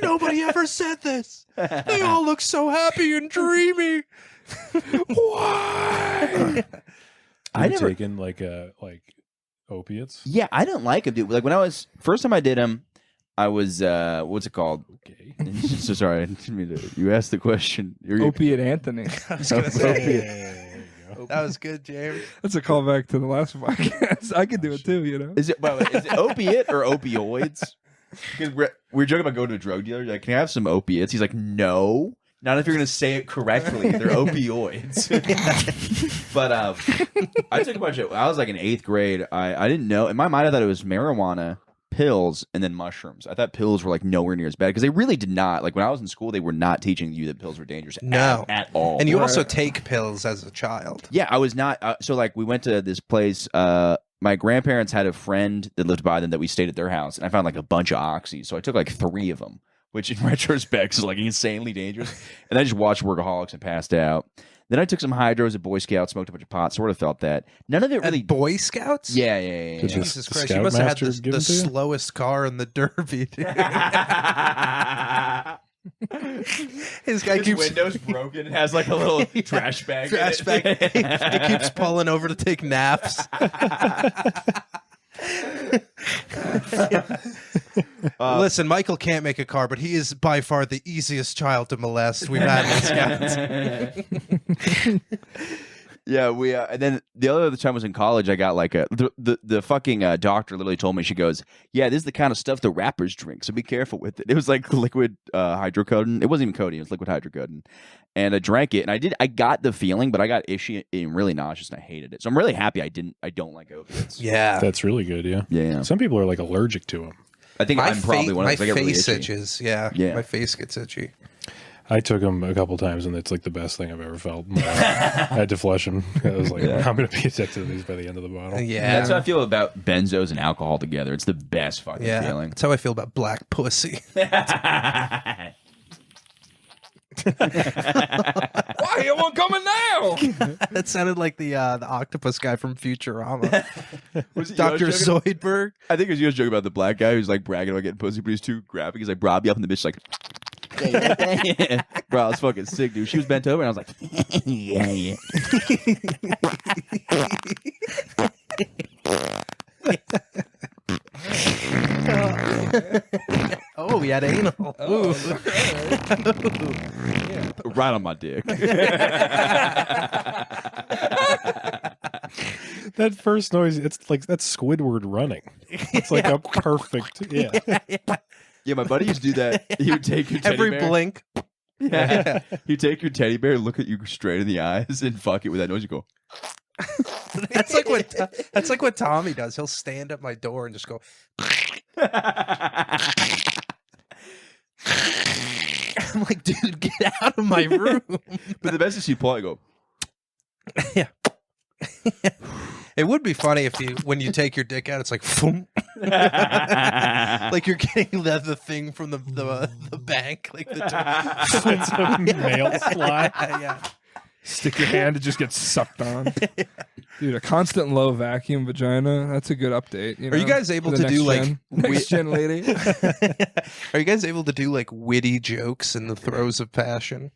Nobody ever said this. They all look so happy and dreamy. Why? I You've never taken like opiates. Yeah, I didn't like them, dude. Like when I was first time I did them, I was what's it called? Okay. So sorry, I didn't mean to. You asked the question. Opiate Anthony. I was gonna say, There you go. that was good, James. That's a callback to the last podcast. I could do it too, you know. Is it opiate or opioids? Because we're joking about going to a drug dealer. Like, can I have some opiates? He's like, no. Not if you're going to say it correctly. They're opioids. But I took a bunch of. I was like in 8th grade. I didn't know. In my mind, I thought it was marijuana, pills, and then mushrooms. I thought pills were like nowhere near as bad because they really did not. Like when I was in school, they were not teaching you that pills were dangerous. No. at all. And you also take pills as a child. Yeah, I was not. So like we went to this place. My grandparents had a friend that lived by them that we stayed at their house, and I found like a bunch of oxys. So I took like 3 of them, which in retrospect is like insanely dangerous. And I just watched Workaholics and passed out. Then I took some hydros at Boy Scouts, smoked a bunch of pot, sort of felt that. None of it really. At Boy Scouts? Yeah. Did you- Jesus the Christ, you must have had Scoutmaster give the it to you? slowest car in the Derby, dude. His guy His keeps window's broken. It has like a little trash bag. trash bag. He keeps pulling over to take naps. Listen, Michael can't make a car, but he is by far the easiest child to molest we've had in Scouts. Yeah, we and then the other time I was in college, I got like the fucking doctor literally told me, she goes, yeah, this is the kind of stuff the rappers drink, so be careful with it. It was like liquid hydrocodone. It wasn't even codeine, it was liquid hydrocodone. And I drank it, and I got the feeling, but I got ishy and really nauseous, and I hated it. So I'm really happy I don't like opiates. Yeah. That's really good. Yeah. Yeah. Some people are like allergic to them. I think I'm probably one of those. I My get really face itchy. itches. Yeah. Yeah. My face gets itchy. I took them a couple times, and it's like the best thing I've ever felt. I had to flush them. I was like, I'm going to be addicted to these by the end of the bottle. Yeah. That's how I feel about benzos and alcohol together. It's the best fucking Yeah. feeling. That's how I feel about black pussy. Why you won't coming now? That sounded like the octopus guy from Futurama. Was it Dr. you joking? Zoidberg. I think it was you guys joking about the black guy who's like bragging about getting pussy, but he's too graphic. He's like, Rob you up, and the bitch like, bro, I was fucking sick, dude. She was bent over, and I was like, yeah. Oh, he had anal. Ooh. Right on my dick. That first noise, it's like that's Squidward running. It's like a perfect, yeah. Yeah, my buddy used to do that. He would take your teddy Every bear. blink. Yeah. He'd take your teddy bear, look at you straight in the eyes, and fuck it with that noise. You go, That's like what Tommy does. He'll stand at my door and just go. I'm like, dude, get out of my room. but the best is he'd pull out and go, Yeah. It would be funny if you, when you take your dick out, it's like, boom. Like you're getting the thing from the bank, like the It's a mail slide. yeah. Stick your hand, it just gets sucked on. Dude, a constant low vacuum vagina, that's a good update. You Are you know, guys able for the to do next like gen. Next gen lady? Are you guys able to do like witty jokes in the throes of passion?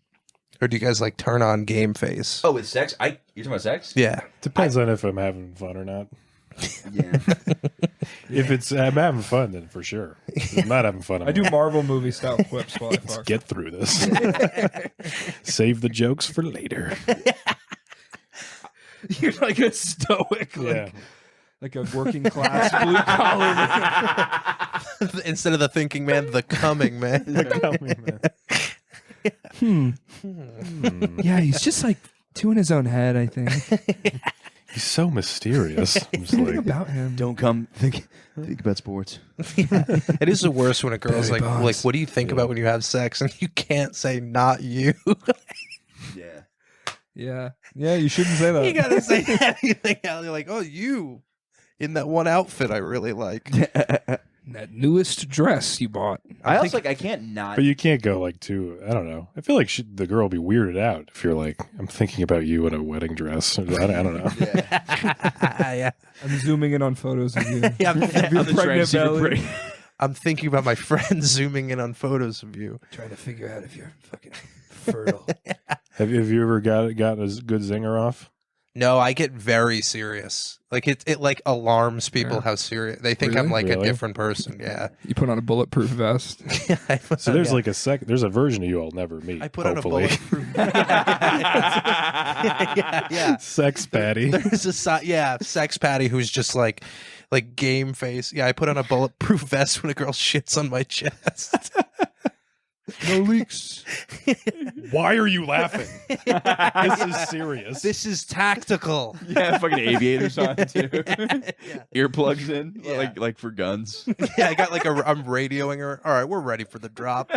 Or do you guys like turn on game face? oh, with sex? You're talking about sex? Yeah. Depends on if I'm having fun or not. Yeah. If I'm having fun, then for sure. If I'm not having fun, I do Marvel movie style quips while I fuck. get through this. Save the jokes for later. You're like a stoic, Yeah. like a working class blue collar. Instead of the thinking man, the coming man. Yeah, he's just like two in his own head, I think. He's so mysterious. I'm just Something like, about him. Don't come think about sports. It is the worst when a girl's Barry like, Bonds. what do you think about when you have sex? And you can't say not you. Yeah. Yeah. Yeah, you shouldn't say that. You gotta say anything else. You're like, oh, you in that one outfit I really like. That newest dress you bought. I also like I can't not. But you can't go like too. I don't know. I feel like the girl will be weirded out if you're like, I'm thinking about you in a wedding dress. I don't know. Yeah. I'm zooming in on photos of you. Yeah, On the train, super pretty. I'm thinking about my friends zooming in on photos of you. Trying to figure out if you're fucking fertile. Have you ever got a good zinger off? No, I get very serious. Like it like alarms people how serious they think I'm like a Really? different person. Yeah. You put on a bulletproof vest. So there's like there's a version of you I'll never meet. I put hopefully. on a bulletproof. yeah. Sex patty. There's a sex patty who's just like game face. Yeah, I put on a bulletproof vest when a girl shits on my chest. No leaks. Why are you laughing? This is serious. This is tactical. Yeah, fucking aviators on too. Yeah. Earplugs in, Yeah. like for guns. Yeah, I got like I'm radioing her. All right, we're ready for the drop.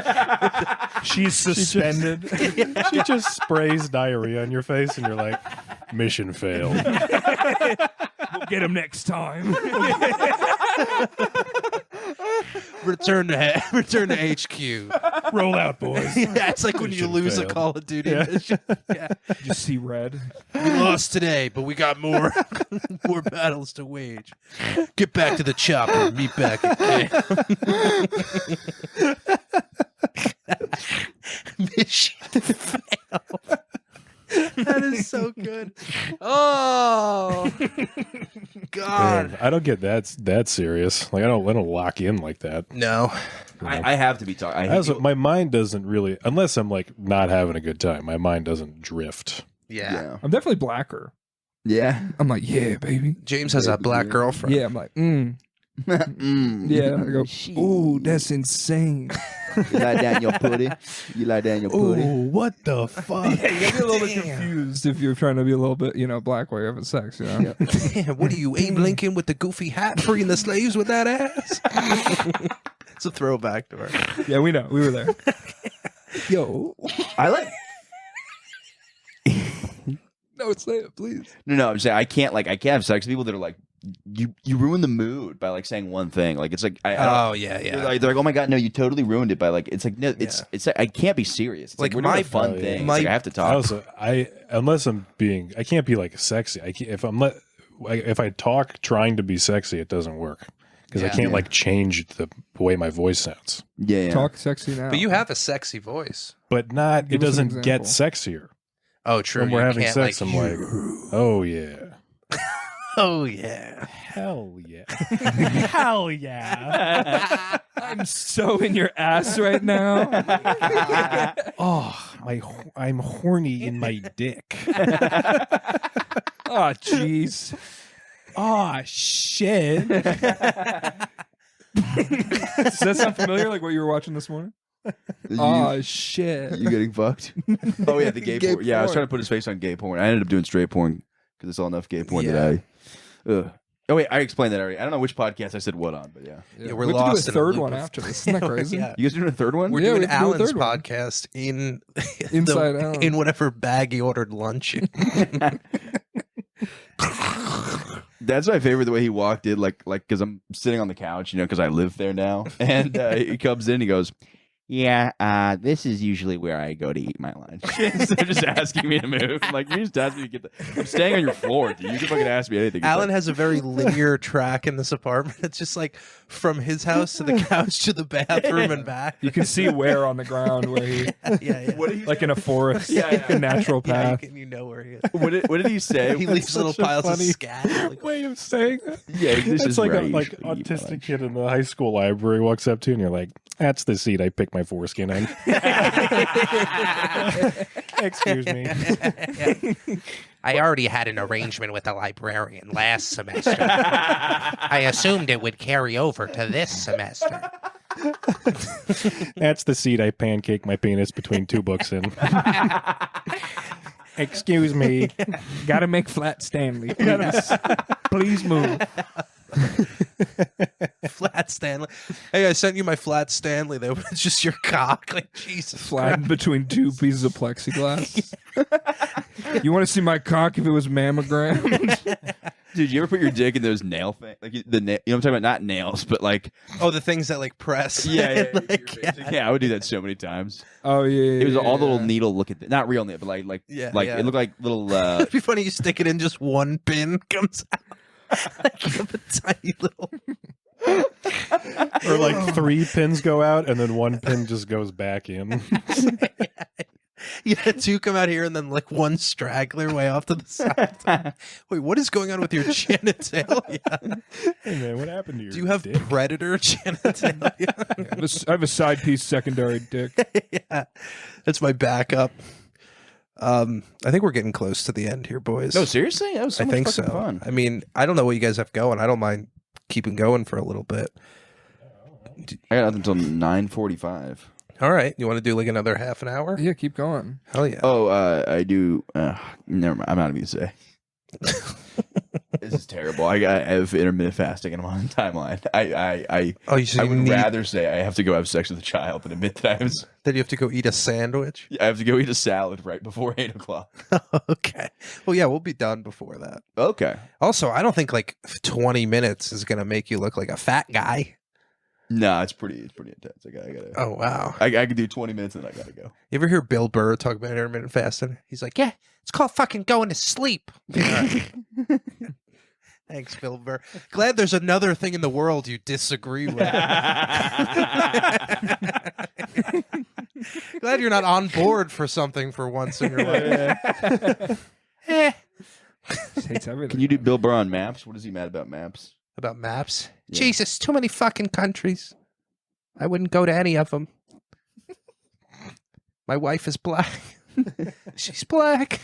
She's suspended. She just sprays diarrhea on your face, and you're like, mission failed. We'll get him next time. Return to HQ. Roll out, boys. Yeah, it's like when you Mission lose a failed. Call of Duty Yeah. mission. Yeah. You see red. We lost today, but we got more battles to wage. Get back to the chopper. Meet back again. Mission failed. That is so good. Oh God. Man, I don't get that serious. Like I don't lock in like that. No. I have to be talking. My mind doesn't really, unless I'm like not having a good time. My mind doesn't drift. Yeah. I'm definitely blacker. Yeah. I'm like, yeah, baby. James has a black girlfriend. Yeah, I'm like, Mm. Yeah, I go, ooh, that's insane. You lie down your putty. You lie down your putty. What the fuck? Yeah, you gotta be a little bit confused if you're trying to be a little bit, black while you're having sex, Damn, what are you, Abe Lincoln with the goofy hat freeing the slaves with that ass? It's a throwback to her. Yeah, we know. We were there. Yo. I like. No, say it, please. No, I'm saying I can't have sex with people that are like you ruin the mood by like saying one thing. Like it's like I don't- Yeah. they're like, oh my god, no, you totally ruined it by like it's like no, it's like, I can't be serious. It's like, Like we're doing my- a fun Oh, yeah. thing. It's my- like, I have to I talk. also, unless I'm being, I can't be like sexy. If I talk trying to be sexy, it doesn't work because I Yeah. can't like change the way my voice sounds. yeah. Talk sexy now. But you have a sexy voice. But not, Give it us an doesn't get example. sexier. Oh, true. When we're You having can't, sex, I'm like, oh yeah. oh, yeah. Hell yeah. Hell yeah. I'm so in your ass right now. Oh, I'm horny in my dick. Oh, jeez. Oh, shit. Does that sound familiar? Like what you were watching this morning? Oh, shit. You getting fucked? Oh yeah, the gay, Gay porn. Yeah, I was porn. trying to put his face on gay porn. I ended up doing straight porn because it's all enough gay porn Yeah. that I. Oh wait, I explained that already. I don't know which podcast I said what on, but yeah. Yeah, we're we have lost to in do a a third loop one of- after this. Isn't that crazy? Yeah. You guys doing a third one? We're Yeah, doing we can do a Alan's third one. podcast in Inside Alan. in whatever bag he ordered lunch in. That's my favorite. The way he walked in, like because I'm sitting on the couch, because I live there now, and he comes in, he goes, "Yeah, this is usually where I go to eat my lunch." So they're just asking me to move. I'm like, you just asked me to get the. I'm staying on your floor, dude. You can fucking ask me anything. He's Alan like, has a very linear track in this apartment. It's just like from his house to the couch to the bathroom and back. You can see where on the ground where he, Yeah. What did he? like in a forest, Yeah. a natural Yeah, path. you know where he is. What did he say? He leaves little such a piles of funny scat. Like, Way of saying that. Yeah, this It's is like where a I like usually eat my autistic lunch. kid in the high school library walks up to you and you're like, that's the seat I pick my foreskin in. Excuse me. I already had an arrangement with a librarian last semester. I assumed it would carry over to this semester. That's the seat I pancake my penis between two books in. Excuse me. Gotta make flat Stanley. Please, please move. Flat Stanley. Hey, I sent you my Flat Stanley. Though it's just your cock. Like Jesus. Flattened between two pieces of plexiglass. You want to see my cock if it was mammogrammed? Dude, you ever put your dick in those nail things? Like you know what I'm talking about? Not nails, but like Oh, the things that like press. yeah, Like, yeah. I would do that so many times. Oh yeah. It was all the yeah. little needle looking, not real needle, but like Yeah, yeah. it looked like little. It'd be funny. You stick it in, just one pin comes out. Like you have a tiny little. Or like 3 pins go out and then 1 pin just goes back in. Yeah, 2 come out here and then like 1 straggler way off to the side. Wait, what is going on with your genitalia? Hey man, what happened to your Do you have dick? predator genitalia? I have a side piece secondary dick. Yeah, that's my backup. I think we're getting close to the end here, boys. No, seriously, that was so I much think fucking so. fun. I mean, I don't know what you guys have going. I don't mind keeping going for a little bit. I got nothing until 9:45. All right, you want to do like another half an hour? Yeah, keep going. Hell yeah. Oh, I do. Never mind. I'm not even gonna say. This is terrible. I have intermittent fasting and I'm on timeline. Oh, you I would rather say I have to go have sex with a child than admit that Then you have to go eat a sandwich. I have to go eat a salad right before 8 o'clock. Okay. Well, yeah, we'll be done before that. Okay. Also, I don't think like 20 minutes is gonna make you look like a fat guy. No, it's pretty intense. I gotta. Oh wow. I could do 20 minutes and then I gotta go. You ever hear Bill Burr talk about intermittent fasting? He's like, yeah, it's called fucking going to sleep. All right. Thanks, Bill Burr. Glad there's another thing in the world you disagree with. Glad you're not on board for something for once in your life. Just hates everything. Can you do Bill Burr on maps? What is he mad about maps? About maps? Yeah. Jesus, too many fucking countries. I wouldn't go to any of them. My wife is black. She's black.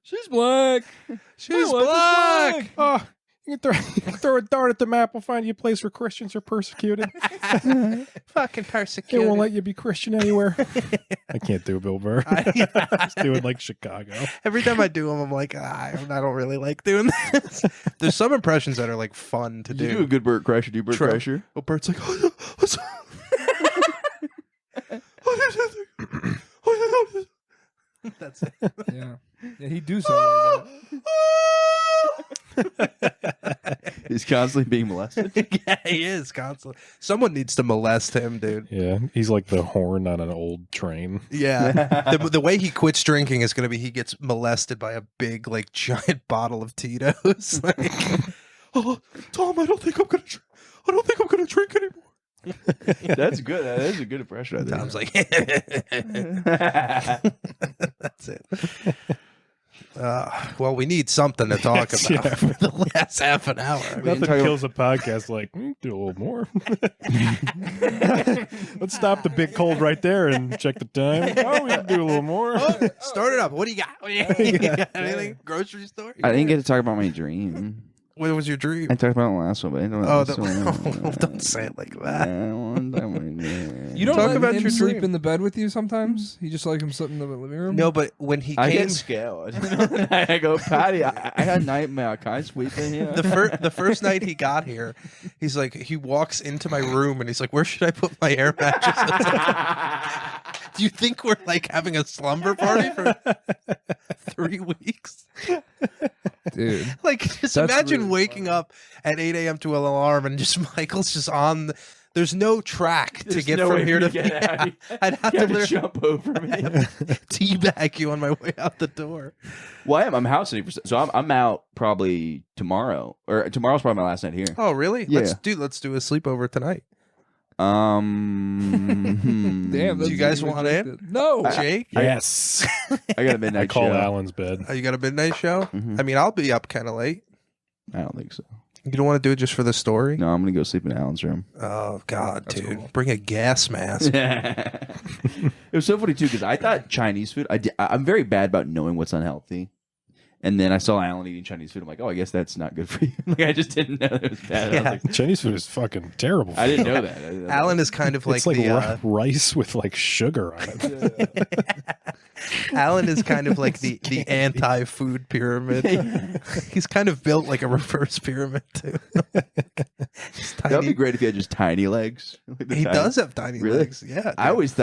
She's black. She's wife is black. Oh, you can throw a dart at the map. We'll find you a place where Christians are persecuted. Fucking They persecuted. won't let you be Christian anywhere. I can't do Bill Burr. Just doing like Chicago. Every time I do them, I'm like, I don't really like doing this. There's some impressions that are like fun to You do a good Burt Kreischer. Do Burt True. Kreischer? Well, Bert's like, that's it. Yeah. Yeah, he do sound like that. He's constantly being molested. Yeah, he is constantly. Someone needs to molest him, dude. Yeah, he's like the horn on an old train. Yeah. The way he quits drinking is going to be he gets molested by a big, like, giant bottle of Tito's. Like, oh, Tom, I don't think I'm going to drink anymore. That's good. That is a good impression. I think. Tom's like, that's it. Well, we need something to talk Yes, about yeah. for the last half an hour. I mean, Nothing kills a podcast like, do a little more. Let's stop the big cold right there and check the time. Oh, we can do a little more. start it up. What do you got? You got anything? Grocery store? I didn't get to talk about my dream. What was your dream? I talked about it last one, but I don't know. Don't say it like that. You don't Talk let about him your sleep dream. in the bed with you sometimes? You just like him sleeping in the living room? No, but when he I came, get scared. I go, Patty, I had nightmare. Can I sleep in here? the first night he got here, he's like, he walks into my room and he's like, where should I put my air mattress? Do you think we're like having a slumber party for 3 weeks? Dude. Like, just That's imagine really waking up at 8 a.m. to an alarm and just Michael's just on. There's no track to There's get no from way here for to you to get out. I'd have You to have to literally jump over me. teabag you on my way out the door. Well, I'm house sitting for so I'm out probably tomorrow, or tomorrow's probably my last night here. Oh, really? Yeah. Let's do a sleepover tonight. Damn. Do you guys want in? No. Jake, Yes. I got a midnight I call show. Alan's bed. you got a midnight show? Mhm. I mean, I'll be up kind of late. I don't think so. You don't want to do it just for the story? No, I'm gonna go sleep in Alan's room. Oh God, That's dude, cool. bring a gas mask. It was so funny too because I thought Chinese food. I'm very bad about knowing what's unhealthy, and then I saw Alan eating Chinese food. I'm like, oh, I guess that's not good for you. Like I just didn't know that it was bad. Yeah. I was like, Chinese food is fucking terrible. I didn't know that. Alan is kind of like It's like the rice with like sugar on it. Alan is kind of like the anti-food pyramid. He's kind of built like a reverse pyramid too. He's That would be tiny. great if he had just tiny legs. Like the He tiny- does have tiny Really? legs. Yeah, I always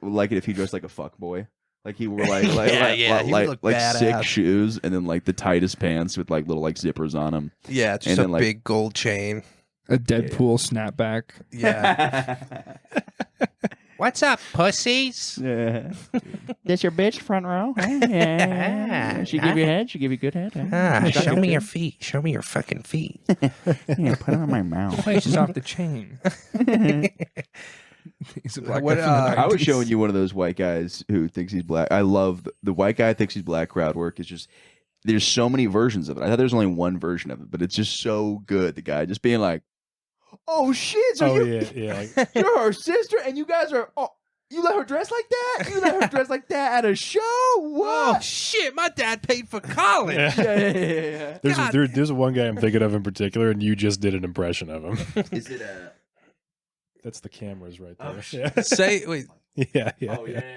like it if he dressed like a fuck boy. Like he wore Yeah, he would look like sick badass. shoes, and then like the tightest pants with like little like zippers on them. Yeah, just And a then, like- big gold chain. A Deadpool snapback. Yeah. What's up, pussies? Yeah. This your bitch front row? Yeah. She give you head? She give you good head? Show me your feet. Show me your fucking feet. Yeah, put it on my mouth. Places off the chain. He's a black What, guy from the I was 90s. showing you one of those white guys who thinks he's black. I love the white guy thinks he's black crowd work. It's just there's so many versions of it. I thought there's only one version of it, but it's just so good. The guy just being like, "Oh shit! So Oh you, yeah. Like, you're her sister, and you guys are. Oh, you let her dress like that? You let her dress like that at a show? Oh What? shit! My dad paid for college. yeah. Yeah. There's one guy I'm thinking of in particular, and you just did an impression of him. Is it a? That's the cameras right Oh, there. shit. Say wait, yeah.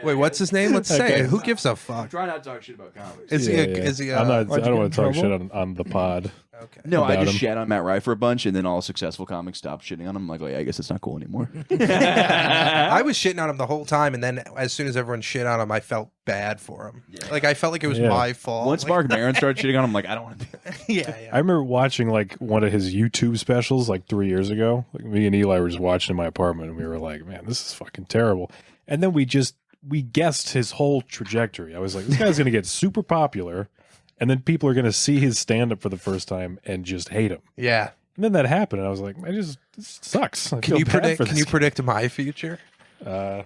wait. What's his name? Let's say Okay. it. Who gives a fuck? Try not to talk shit about comics. Is he? Is he? I'm not. Why'd I you don't get want to in talk shit trouble? on the pod. Okay. No, I about just him. shat on Matt Rife for a bunch, and then all successful comics stopped shitting on him. I'm like, oh yeah, I guess it's not cool anymore. I was shitting on him the whole time, and then as soon as everyone shit on him, I felt bad for him. Yeah. Like I felt like it was Yeah. my fault. Once Like, Mark Maron started shitting on him, I'm like, I don't want to do that. yeah. I remember watching like one of his YouTube specials like 3 years ago. Like me and Eli were just watching in my apartment, and we were like, "Man, this is fucking terrible." And then we guessed his whole trajectory. I was like, "This guy's going to get super popular, and then people are going to see his stand up for the first time and just hate him." Yeah. And then that happened, and I was like, "This sucks." I Can feel you bad predict? for Can this you predict my future? guy.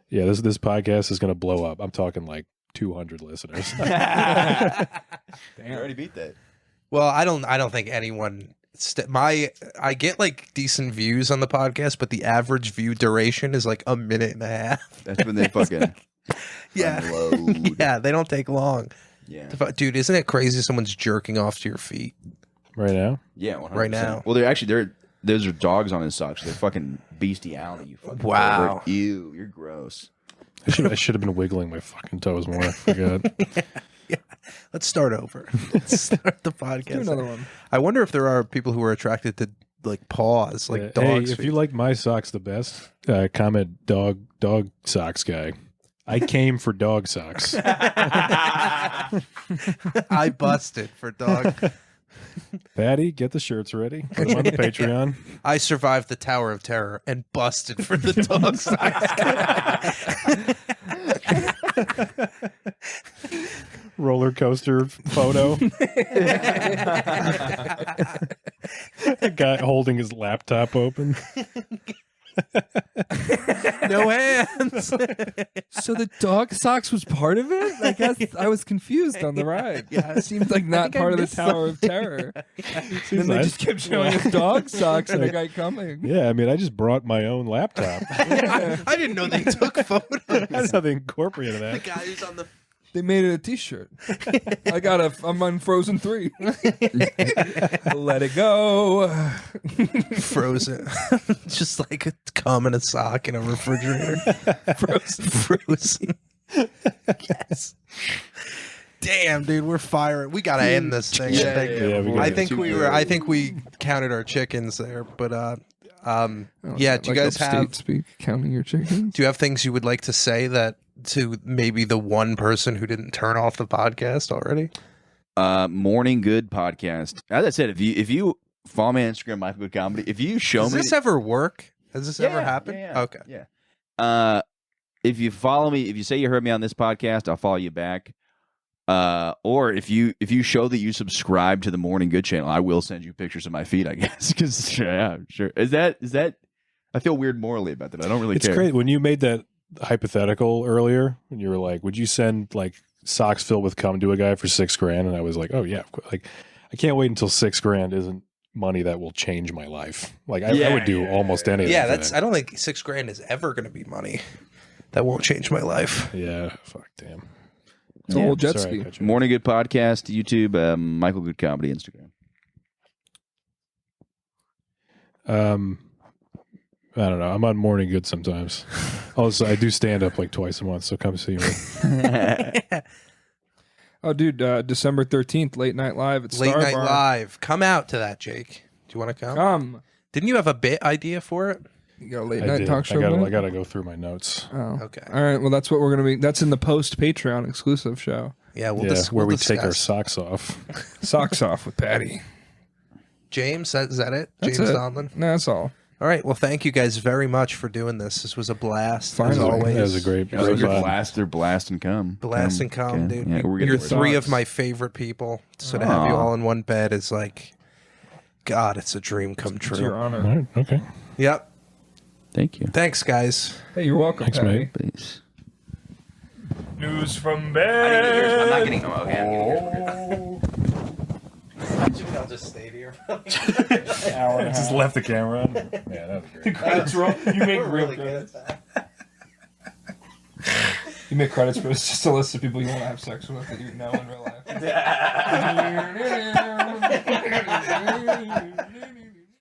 Yeah, this podcast is going to blow up. I'm talking like 200 listeners. You already beat that. Well, I don't think anyone. I get like decent views on the podcast, but the average view duration is like a minute and a half. That's when they fucking Yeah. unload. Yeah, they don't take long. Yeah. Dude, isn't it crazy someone's jerking off to your feet? Right now, Yeah, 100%. Right now. Well, those are dogs on his socks. They're fucking bestiality. You fucking Wow. pervert. Ew, you're gross. I should have been wiggling my fucking toes more. I forgot. Let's start over. Let's start the Do podcast. another one. I wonder if there are people who are attracted to like paws, like Hey, dogs. if you like my socks the best, comment dog socks guy. I came for dog socks. I busted for dog. Patty, get the shirts ready. Put them on the Patreon. I survived the Tower of Terror and busted for the dog size. Roller coaster photo. A guy holding his laptop open. No hands. So the dog socks was part of it? I guess I was confused on the ride. Yeah. It seemed like not part of the Tower of Terror. Then they just kept showing us dog socks and a guy coming. Yeah, I mean, I just brought my own laptop. I didn't know they took photos. That's how they incorporated The that. guy who's on the They made it a T-shirt. I'm on Frozen 3. Let it go. frozen, just like a cum in a sock in a refrigerator. Frozen. Yes. Damn, dude, we're firing. We gotta end this thing. Yeah, I think. yeah, we gotta I get think too we good. were. I think we counted our chickens there. But yeah. Do you Like guys upstate have? speak counting your chickens? Do you have things you would like to say that to maybe the one person who didn't turn off the podcast already? Morning Good podcast. As I said, if you follow me on Instagram, Michael Good Comedy, if you show Does me this ever work? Has this ever Yeah, happened? yeah, Okay. yeah. If you follow me, if you say you heard me on this podcast, I'll follow you back. Or if you show that you subscribe to the Morning Good channel, I will send you pictures of my feet, I guess. Because yeah, sure. Is that? I feel weird morally about that. I don't really It's care. great when you made that hypothetical earlier. When you were like, "Would you send like socks filled with cum to a guy for $6,000?" And I was like, "Oh yeah." Like, I can't wait until $6,000 isn't money that will change my life. Like, I would do almost anything. Yeah, for that's. that. I don't think $6,000 is ever going to be money that won't change my life. Yeah. Fuck. Damn. It's a whole jet Sorry, I ski. cut you. Morning Good podcast, YouTube, Michael Good Comedy, Instagram. I don't know. I'm on Morning Good sometimes. Also, I do stand up like twice a month, so come see me. Oh, dude, December 13th, Late Night Live at Late Star Night Bar. Live. Come out to that, Jake. Do you want to come? Come. Didn't you have a bit idea for it? You got a late I night did. talk show. I man? gotta go through my notes. Oh. Okay. All right. Well, that's what we're gonna be. That's in the post Patreon exclusive show. Yeah, Where we take our discuss. socks off. Socks off with Patty. James, is that it? That's James it. Donlon. No, that's all. All right. Well, thank you guys very much for doing this. This was a blast. Finally. As always. That was a great They're fun. blast, they're blast and come. Blast and come, Okay. dude. Yeah, we're You're getting three thoughts. of my favorite people. So to have you Aw. all in one bed is like, God, it's a dream come It's your true. honor. All right, okay. Yep. Thank you. Thanks, guys. Hey, you're welcome, Thanks, Patty. mate. Please. News from I'm bed. not getting them. Okay. I'll just stay here. Just left the camera on. Yeah, that was great. Credits roll. You make real really good credits. at that. You make credits, but it's just a list of people you want to have sex with that you know in real life.